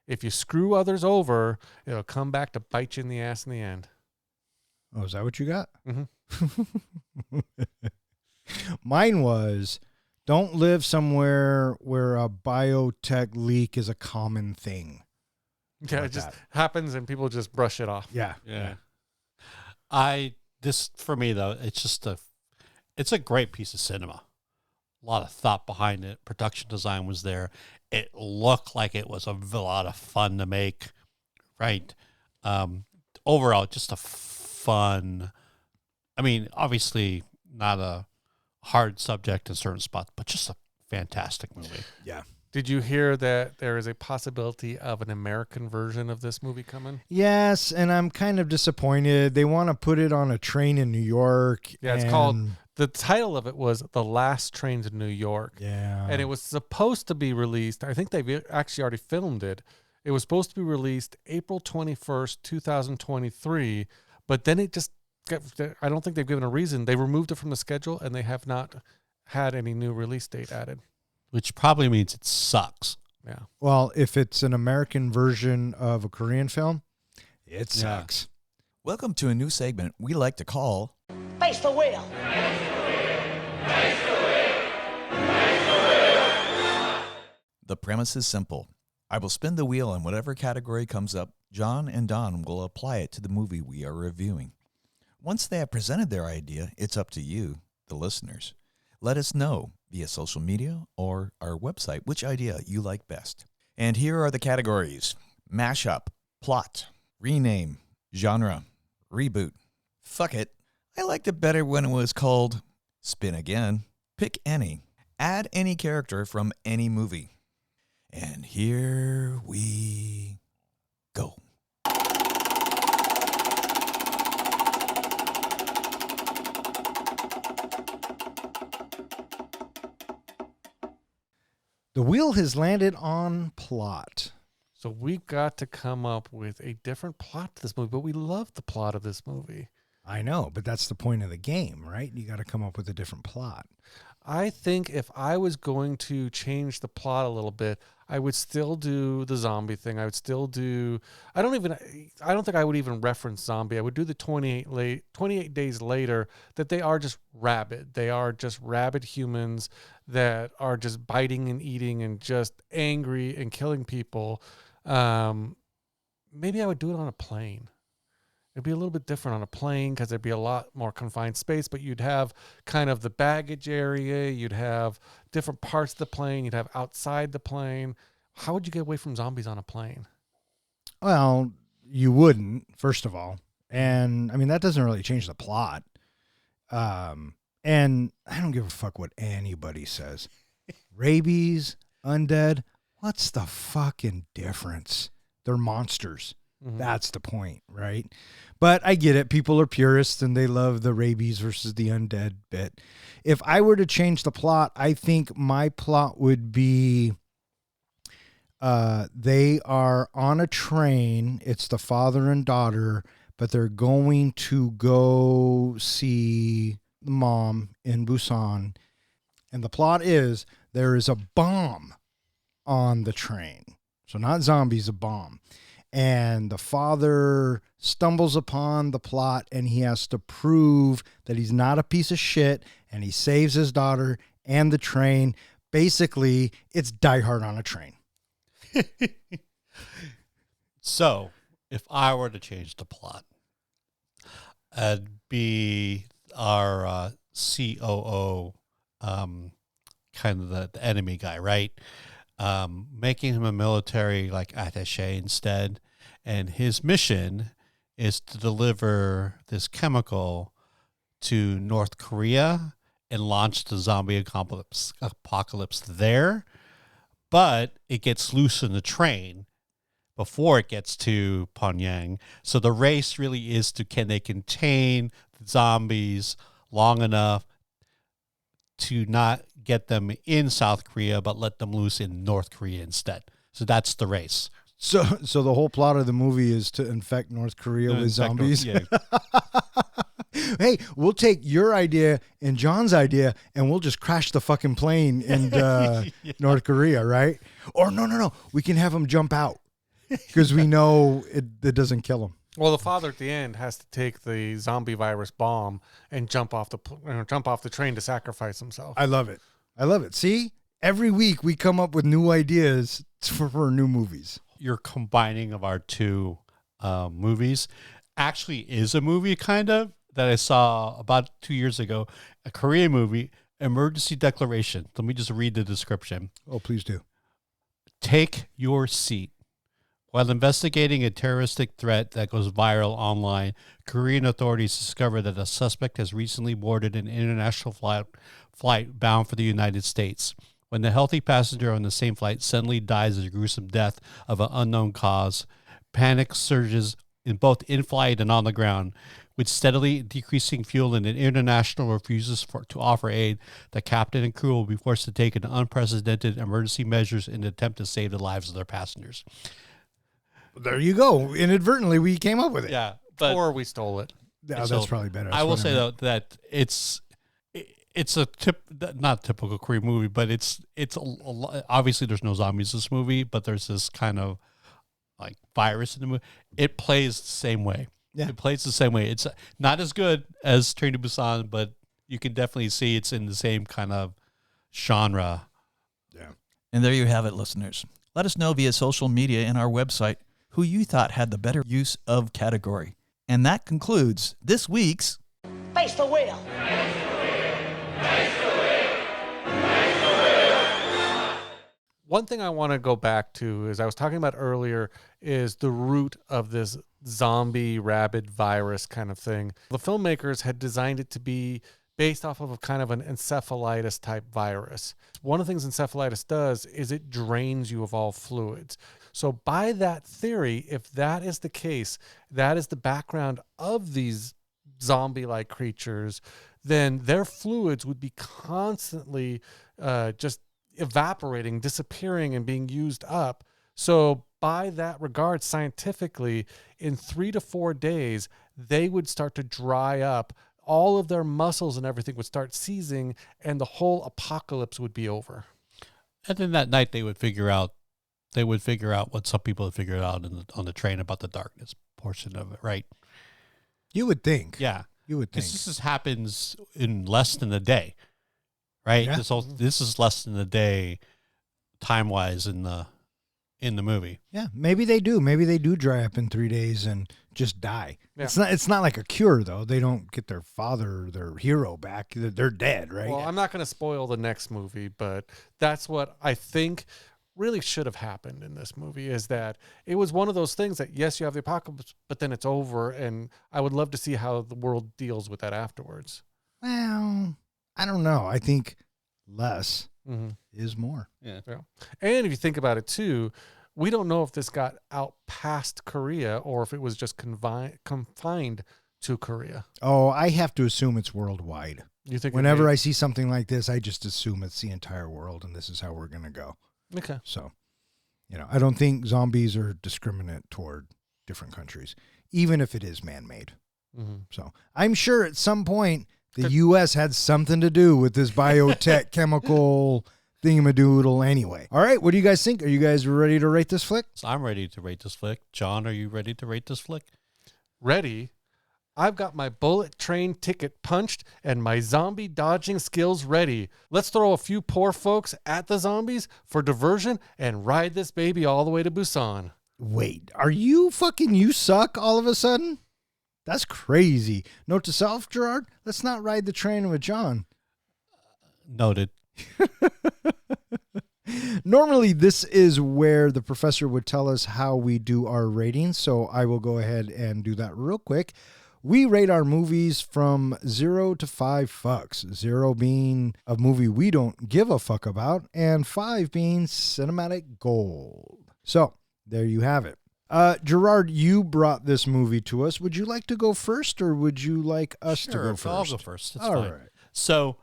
If you screw others over, it'll come back to bite you in the ass in the end. Oh, is that what you got? Mm-hmm. Mine was, don't live somewhere where a biotech leak is a common thing. Yeah, it just happens and people just brush it off. Yeah. This for me though, it's a great piece of cinema. A lot of thought behind it. Production design was there. It looked like it was a lot of fun to make, right? Overall, just a fun. I mean, obviously not a hard subject in certain spots, but just a fantastic movie. Yeah. Did you hear that there is a possibility of an American version of this movie coming? Yes, and I'm kind of disappointed. They want to put it on a train in New York. Yeah, it's called, the title of it was The Last Train to New York. Yeah. And it was supposed to be released, I think they've actually already filmed it. It was supposed to be released April 21st, 2023, but then it just, I don't think they've given a reason. They removed it from the schedule and they have not had any new release date added. Which probably means it sucks. Yeah. Well, if it's an American version of a Korean film, it sucks. Welcome to a new segment we like to call Face the wheel. The premise is simple. I will spin the wheel and whatever category comes up, John and Don will apply it to the movie we are reviewing. Once they have presented their idea, it's up to you, the listeners. Let us know via social media or our website which idea you like best. And here are the categories: mashup, plot, rename, genre, reboot. Fuck it. I liked it better when it was called spin again. Pick any. Add any character from any movie. And here we go. The wheel has landed on plot. So we've got to come up with a different plot to this movie, but we love the plot of this movie. I know, but that's the point of the game, right? You got to come up with a different plot. I think if I was going to change the plot a little bit, I would still do the zombie thing. I would still do, I don't think I would even reference zombie. I would do the 28 days later, that they are just rabid. They are just rabid humans that are just biting and eating and just angry and killing people. Maybe I would do it on a plane. It'd be a little bit different on a plane because there'd be a lot more confined space, but you'd have kind of the baggage area. You'd have different parts of the plane. You'd have outside the plane. How would you get away from zombies on a plane? Well, you wouldn't, first of all. And I mean, that doesn't really change the plot. And I don't give a fuck what anybody says. Rabies, undead, what's the fucking difference? They're monsters. Mm-hmm. That's the point, right? But I get it. People are purists and they love the rabies versus the undead bit. If I were to change the plot, I think my plot would be they are on a train. It's the father and daughter, but they're going to go see the mom in Busan. And the plot is there is a bomb on the train. So not zombies, a bomb. And the father stumbles upon the plot and he has to prove that he's not a piece of shit and he saves his daughter and the train. Basically, it's Die Hard on a train. So, if I were to change the plot, I'd be our COO, kind of the enemy guy, right? Making him a military like attaché instead, and his mission is to deliver this chemical to North Korea and launch the zombie apocalypse there, but it gets loose in the train before it gets to Pyongyang. So the race really is to, can they contain the zombies long enough to not get them in South Korea, but let them loose in North Korea instead. So that's the race. So the whole plot of the movie is to infect North Korea with zombies. Yeah. Hey, we'll take your idea and John's idea, and we'll just crash the fucking plane in North Korea, right? Or no, we can have them jump out because we know it doesn't kill them. Well, the father at the end has to take the zombie virus bomb and jump off the train to sacrifice himself. I love it. See, every week we come up with new ideas for new movies. Your combining of our two movies actually is a movie kind of that I saw about 2 years ago, a Korean movie, Emergency Declaration. Let me just read the description. Oh, please do. Take your seat. While investigating a terroristic threat that goes viral online, Korean authorities discovered that a suspect has recently boarded an international flight bound for the United States. When the healthy passenger on the same flight suddenly dies a gruesome death of an unknown cause, panic surges in both in-flight and on the ground. With steadily decreasing fuel and an international refuses to offer aid, the captain and crew will be forced to take an unprecedented emergency measures in an attempt to save the lives of their passengers. There you go. Inadvertently, we came up with it. Yeah, but Or we stole it. Yeah, that's probably better. I will say though that it's a not typical Korean movie, but it's obviously there's no zombies in this movie, but there's this kind of like virus in the movie. It plays the same way. Yeah. It plays the same way. It's not as good as Train to Busan, but you can definitely see it's in the same kind of genre. Yeah. And there you have it, listeners. Let us know via social media and our website who you thought had the better use of category. And that concludes this week's Face the wheel. One thing I want to go back to is I was talking about earlier is the root of this zombie rabid virus kind of thing. The filmmakers had designed it to be based off of a kind of an encephalitis type virus. One of the things encephalitis does is it drains you of all fluids. So by that theory, if that is the case, that is the background of these zombie-like creatures, then their fluids would be constantly just evaporating, disappearing, and being used up. So by that regard, scientifically, in 3 to 4 days, they would start to dry up. All of their muscles and everything would start seizing, and the whole apocalypse would be over. And then that night they would figure out what some people had figured out on the train about the darkness portion of it, right? You would think. Yeah. You would think. Because this happens in less than a day, right? Yeah. This is less than a day time-wise in the movie. Yeah, maybe they do. Maybe they do dry up in 3 days and just die. Yeah. It's not like a cure, though. They don't get their father, their hero back. They're dead, right? Well, I'm not going to spoil the next movie, but that's what I think really should have happened in this movie, is that it was one of those things that, yes, you have the apocalypse, but then it's over, and I would love to see how the world deals with that afterwards. Well, I don't know. I think less is more. Yeah. And if you think about it, too, we don't know if this got out past Korea or if it was just confined to Korea. Oh, I have to assume it's worldwide. You think Whenever I see something like this, I just assume it's the entire world, and this is how we're going to go. Okay. So, I don't think zombies are discriminate toward different countries, even if it is man-made. Mm-hmm. So I'm sure at some point the U.S. had something to do with this biotech chemical thingamadoodle anyway. All right, what do you guys think? Are you guys ready to rate this flick? So I'm ready to rate this flick. John, are you ready to rate this flick? Ready? I've got my bullet train ticket punched and my zombie dodging skills ready. Let's throw a few poor folks at the zombies for diversion and ride this baby all the way to Busan. Wait, are you suck all of a sudden? That's crazy. Note to self, Gerard, let's not ride the train with John. Noted. Normally, this is where the professor would tell us how we do our ratings, so I will go ahead and do that real quick. We rate our movies from 0 to 5 fucks. 0 being a movie we don't give a fuck about, and 5 being cinematic gold. So, there you have it. Gerard, you brought this movie to us. Would you like to go first, or would you like us to go first? I'll go first. That's All fine. right. So,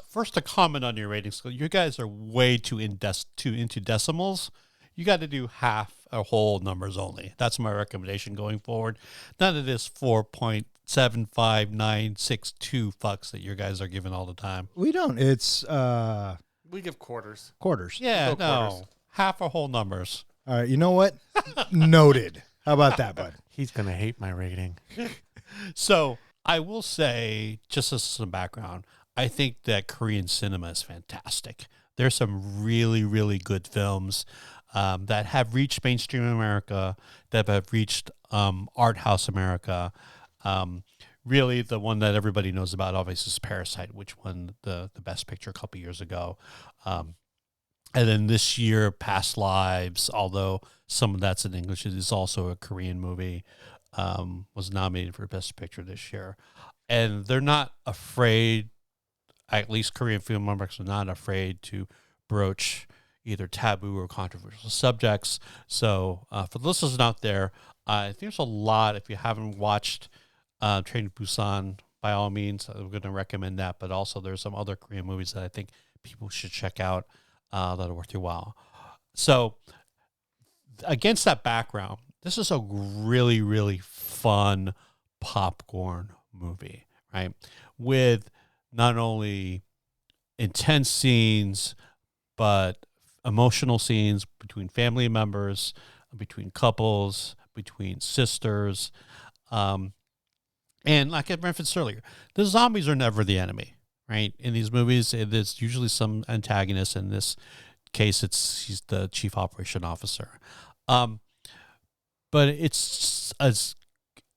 First, a comment on your rating scale. You guys are way too into decimals. You got to do half or whole numbers only. That's my recommendation going forward. None of this 4.75962 fucks that you guys are giving all the time. We don't. It's We give quarters. quarters. Yeah, Go no. quarters. Half or whole numbers. All right. You know what? Noted. How about that, bud? He's going to hate my rating. So I will say, just as some background, I think that Korean cinema is fantastic. There's some really, really good films that have reached mainstream America, that have reached art house America. Really, the one that everybody knows about, obviously, is Parasite, which won the Best Picture a couple years ago. And then this year, Past Lives, although some of that's in English, it is also a Korean movie, was nominated for Best Picture this year. And they're not afraid, at least Korean filmmakers are not afraid to broach either taboo or controversial subjects. So for the listeners out there, I think there's a lot. If you haven't watched Train to Busan, by all means, I'm going to recommend that. But also there's some other Korean movies that I think people should check out that are worth your while. So against that background, this is a really, really fun popcorn movie, right? With not only intense scenes, but emotional scenes between family members, between couples, between sisters. And like I referenced earlier, the zombies are never the enemy, right? In these movies, there's usually some antagonist. In this case, he's the chief operation officer. But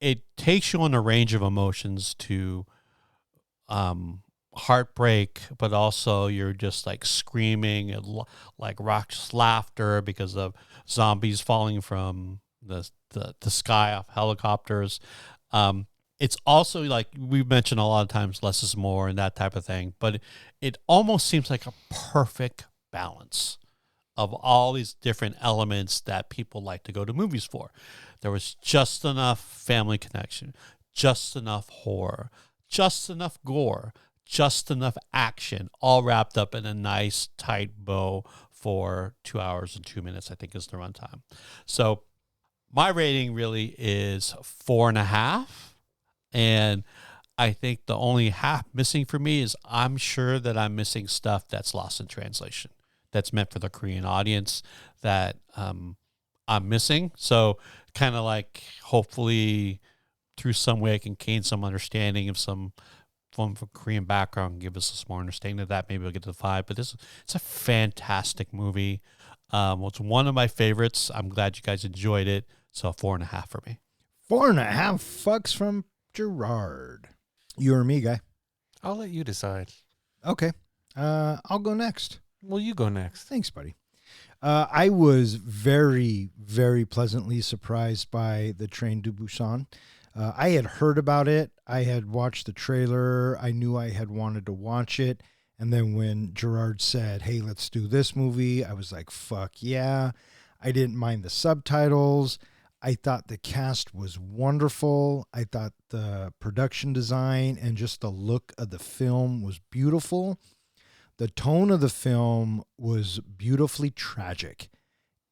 it takes you on a range of emotions to heartbreak, but also you're just like screaming and like raucous laughter because of zombies falling from the sky off helicopters. It's also, like we've mentioned a lot of times, less is more and that type of thing, but it almost seems like a perfect balance of all these different elements that people like to go to movies for. There was just enough family connection, just enough horror, just enough gore, just enough action, all wrapped up in a nice tight bow for 2 hours and 2 minutes, I think is the runtime. So my rating really is 4.5. And I think the only half missing for me is I'm sure that I'm missing stuff that's lost in translation, that's meant for the Korean audience, that I'm missing. So kind of like hopefully through some way I can gain some understanding of some form of Korean background and give us some more understanding of that. Maybe we'll get to the 5. But it's a fantastic movie. It's one of my favorites. I'm glad you guys enjoyed it. So 4.5 for me. 4.5 fucks from Gerard. You or me, guy? I'll let you decide. Okay. I'll go next. Well, you go next. Thanks, buddy. I was very, very pleasantly surprised by the Train to Busan. I had heard about it. I had watched the trailer. I knew I had wanted to watch it. And then when Gerard said, hey, let's do this movie, I was like, fuck yeah. I didn't mind the subtitles. I thought the cast was wonderful. I thought the production design and just the look of the film was beautiful. The tone of the film was beautifully tragic.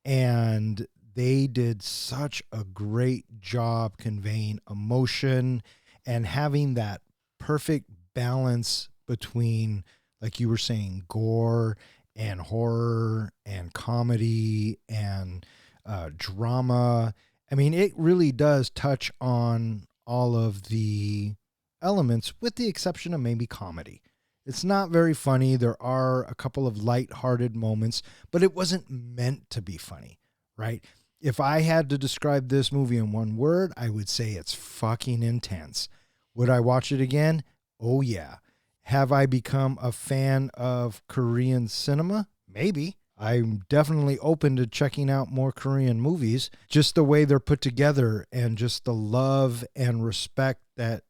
And they did such a great job conveying emotion and having that perfect balance between, like you were saying, gore and horror and comedy and drama. I mean, it really does touch on all of the elements with the exception of maybe comedy. It's not very funny. There are a couple of lighthearted moments, but it wasn't meant to be funny, right? If I had to describe this movie in one word, I would say it's fucking intense. Would I watch it again? Oh, yeah. Have I become a fan of Korean cinema? Maybe. I'm definitely open to checking out more Korean movies. Just the way they're put together and just the love and respect that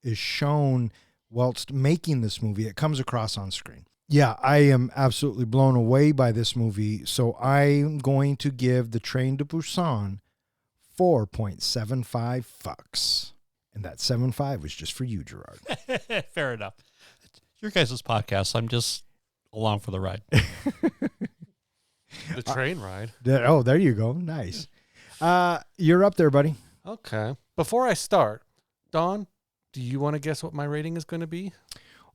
is shown whilst making this movie, it comes across on screen. Yeah, I am absolutely blown away by this movie. So I'm going to give The Train to Busan 4.75 fucks. And that 7.5 was just for you, Gerard. Fair enough. Your guys' podcast. I'm just along for the ride. The train ride. There you go. Nice. You're up there, buddy. Okay. Before I start, Don, do you want to guess what my rating is going to be?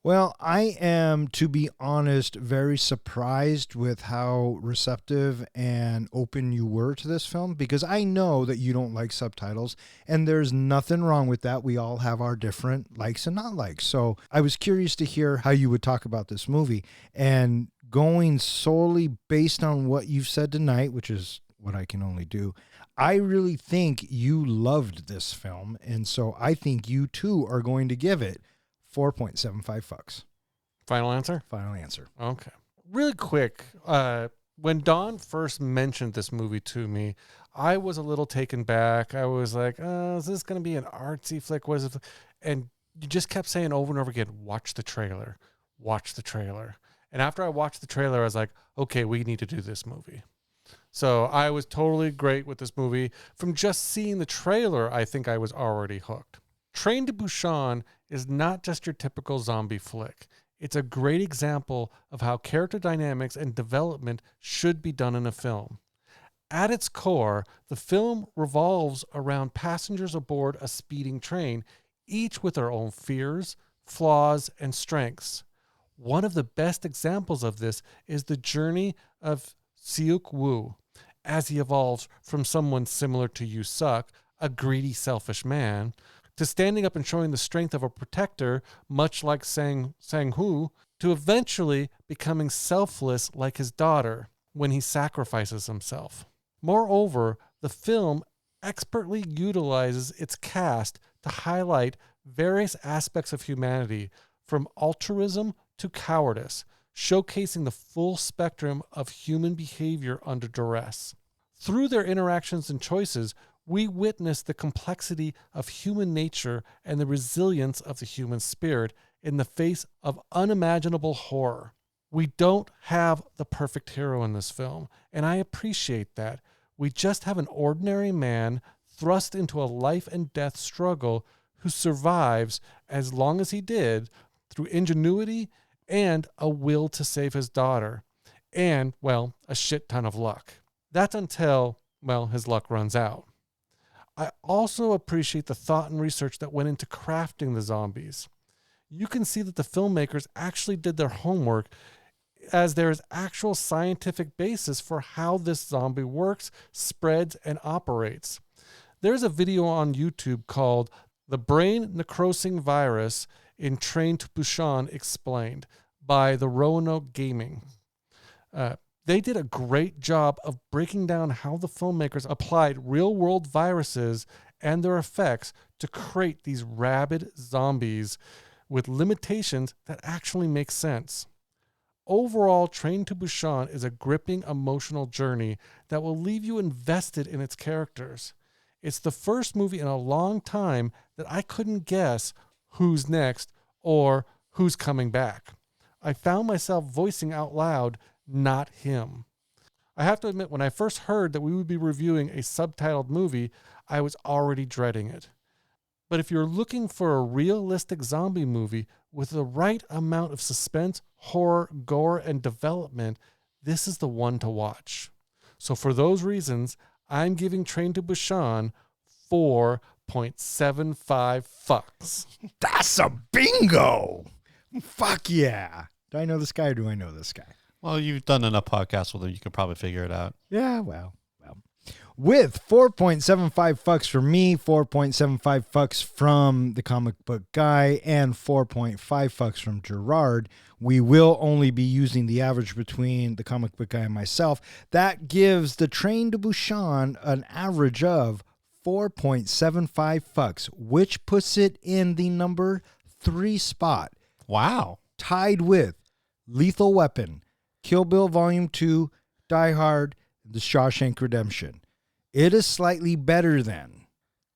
Well, I am, to be honest, very surprised with how receptive and open you were to this film, because I know that you don't like subtitles, and there's nothing wrong with that. We all have our different likes and not likes. So I was curious to hear how you would talk about this movie, and going solely based on what you've said tonight, which is what I can only do, I really think you loved this film, and so I think you too are going to give it 4.75 fucks. Final answer? Final answer. Okay. Really quick, when Don first mentioned this movie to me, I was a little taken back. I was like, is this going to be an artsy flick? What is it? And you just kept saying over and over again, watch the trailer, watch the trailer. And after I watched the trailer, I was like, okay, we need to do this movie. So I was totally great with this movie. From just seeing the trailer, I think I was already hooked. Train to Busan is not just your typical zombie flick. It's a great example of how character dynamics and development should be done in a film. At its core, the film revolves around passengers aboard a speeding train, each with their own fears, flaws, and strengths. One of the best examples of this is the journey of Seok Woo, as he evolves from someone similar to Yu Suk, a greedy, selfish man, to standing up and showing the strength of a protector, much like Sang-hoo, to eventually becoming selfless like his daughter when he sacrifices himself. Moreover, the film expertly utilizes its cast to highlight various aspects of humanity, from altruism to cowardice, showcasing the full spectrum of human behavior under duress. Through their interactions and choices, we witness the complexity of human nature and the resilience of the human spirit in the face of unimaginable horror. We don't have the perfect hero in this film, and I appreciate that. We just have an ordinary man thrust into a life and death struggle who survives, as long as he did, through ingenuity and a will to save his daughter, and, well, a shit ton of luck. That's until, well, his luck runs out. I also appreciate the thought and research that went into crafting the zombies. You can see that the filmmakers actually did their homework, as there is actual scientific basis for how this zombie works, spreads, and operates. There's a video on YouTube called The Brain Necrosing Virus in Train to Busan Explained by the Roanoke Gaming. They did a great job of breaking down how the filmmakers applied real-world viruses and their effects to create these rabid zombies with limitations that actually make sense. Overall, Train to Busan is a gripping emotional journey that will leave you invested in its characters. It's the first movie in a long time that I couldn't guess who's next or who's coming back. I found myself voicing out loud, "Not him." I have to admit, when I first heard that we would be reviewing a subtitled movie, I was already dreading it. But if you're looking for a realistic zombie movie with the right amount of suspense, horror, gore, and development, this is the one to watch. So for those reasons, I'm giving Train to Busan 4.75 fucks. That's a bingo. Fuck yeah. Do I know this guy or do I know this guy? Well, you've done enough podcasts with him. You can probably figure it out. Yeah, well. With 4.75 fucks from me, 4.75 fucks from the comic book guy, and 4.5 fucks from Gerard, we will only be using the average between the comic book guy and myself. That gives the Train to Busan an average of 4.75 fucks, which puts it in the number 3 spot. Wow. Tied with Lethal Weapon, Kill Bill Volume 2, Die Hard, The Shawshank Redemption. It is slightly better than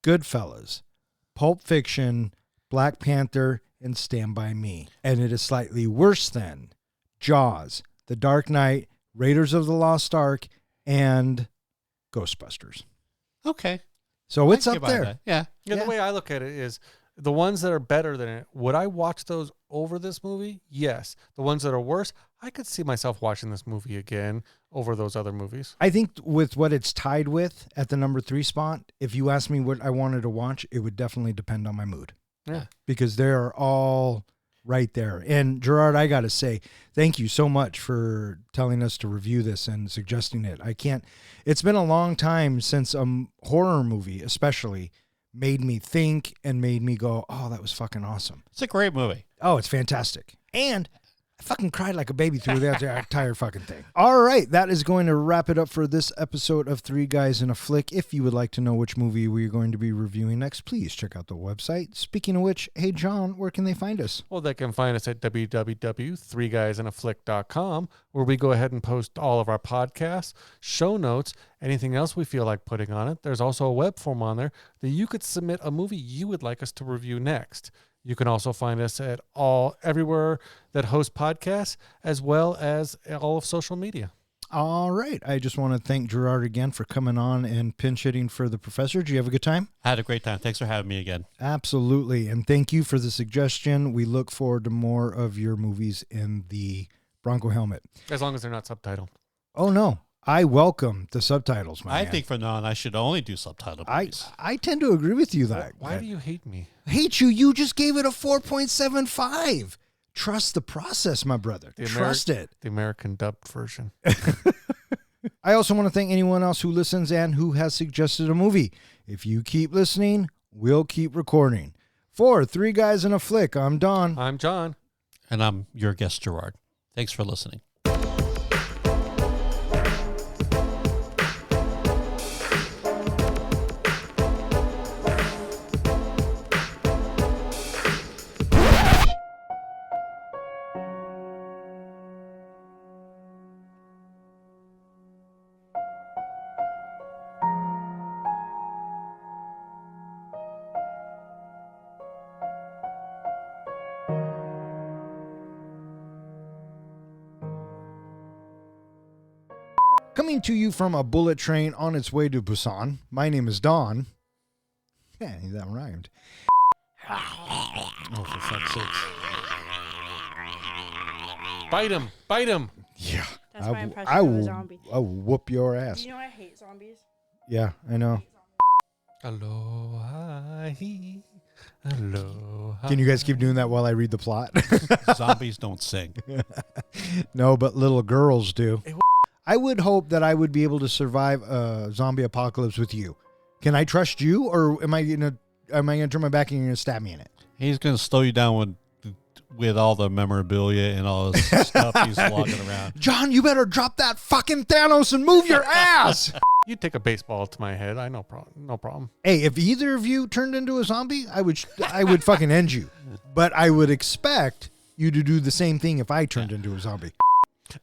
Goodfellas, Pulp Fiction, Black Panther, and Stand By Me. And it is slightly worse than Jaws, The Dark Knight, Raiders of the Lost Ark, and Ghostbusters. Okay. So it's I up can buy there. that. Yeah. Yeah, Yeah. the way I look at it is The ones that are better than it, would I watch those over this movie? Yes. The ones that are worse, I could see myself watching this movie again over those other movies. I think with what it's tied with at the number 3 spot, if you asked me what I wanted to watch, it would definitely depend on my mood. Yeah. Because they're all right there. And Gerard, I got to say, thank you so much for telling us to review this and suggesting it. It's been a long time since a horror movie, especially, made me think and made me go, oh, that was fucking awesome. It's a great movie. Oh, it's fantastic. And I fucking cried like a baby through the entire fucking thing. All right, that is going to wrap it up for this episode of Three Guys in a Flick. If you would like to know which movie we're going to be reviewing next, please check out the website. Speaking of which, hey, John, where can they find us? Well, they can find us at www.threeguysinaflick.com, where we go ahead and post all of our podcasts, show notes, anything else we feel like putting on it. There's also a web form on there that you could submit a movie you would like us to review next. You can also find us at everywhere that hosts podcasts, as well as all of social media. All right. I just want to thank Gerard again for coming on and pinch hitting for the professor. Did you have a good time? I had a great time. Thanks for having me again. Absolutely. And thank you for the suggestion. We look forward to more of your movies in the Bronco helmet. As long as they're not subtitled. Oh, no. I welcome the subtitles, I man. think from now on, I should only do subtitle movies. I tend to agree with you that. Why do you hate me? Hate you? You just gave it a 4.75. Trust the process, my brother. Trust it. The American dubbed version. I also want to thank anyone else who listens and who has suggested a movie. If you keep listening, we'll keep recording. For Three Guys in a Flick, I'm Don. I'm John. And I'm your guest, Gerard. Thanks for listening. Coming to you from a bullet train on its way to Busan, my name is Don. Yeah, that rhymed. Oh, for fuck's sakes. Bite him. Bite him. Yeah. That's my impression of a zombie. I will whoop your ass. Do you know I hate zombies? Yeah, I know. Aloha. Aloha. Can you guys keep doing that while I read the plot? Zombies don't sing. No, but little girls do. I would hope that I would be able to survive a zombie apocalypse with you. Can I trust you, or am I gonna turn my back and you're gonna stab me in it? He's going to slow you down with all the memorabilia and all this stuff he's lugging around. John, you better drop that fucking Thanos and move your ass. You take a baseball to my head. No problem. Hey, if either of you turned into a zombie, I would fucking end you. But I would expect you to do the same thing if I turned into a zombie.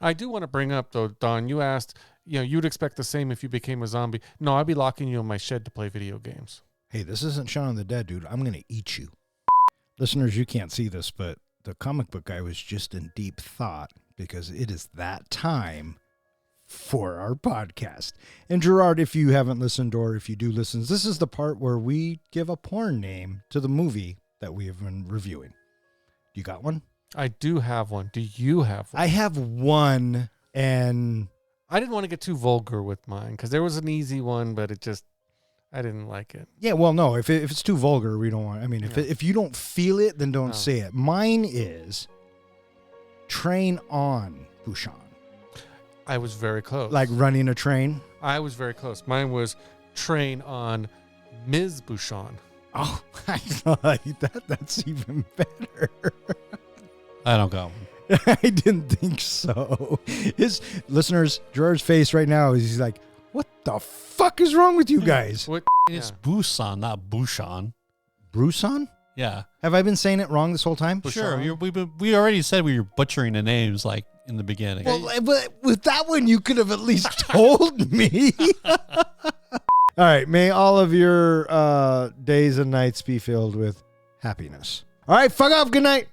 I do want to bring up, though, Don, you asked, you'd expect the same if you became a zombie. No, I'd be locking you in my shed to play video games. Hey, this isn't Shaun of the Dead, dude. I'm going to eat you. Listeners, you can't see this, but the comic book guy was just in deep thought because it is that time for our podcast. And Gerard, if you haven't listened or if you do listen, this is the part where we give a porn name to the movie that we have been reviewing. You got one? I do have one. Do you have one? I have one, and I didn't want to get too vulgar with mine because there was an easy one, but I didn't like it. Yeah, well, no, if it's too vulgar, we don't want. I mean, if you don't feel it, then don't say it. Mine is Train on Busan. I was very close. Like running a train? I was very close. Mine was Train on Ms. Busan. Oh, I like that. That's even better. I don't got one. I didn't think so. His listeners, Gerard's face right now is he's like, what the fuck is wrong with you guys? What? It's Busan, not Busan. Busan? Yeah. Have I been saying it wrong this whole time? Sure. We already said we were butchering the names like in the beginning. Well, but with that one, you could have at least told me. All right. May all of your days and nights be filled with happiness. All right. Fuck off. Good night.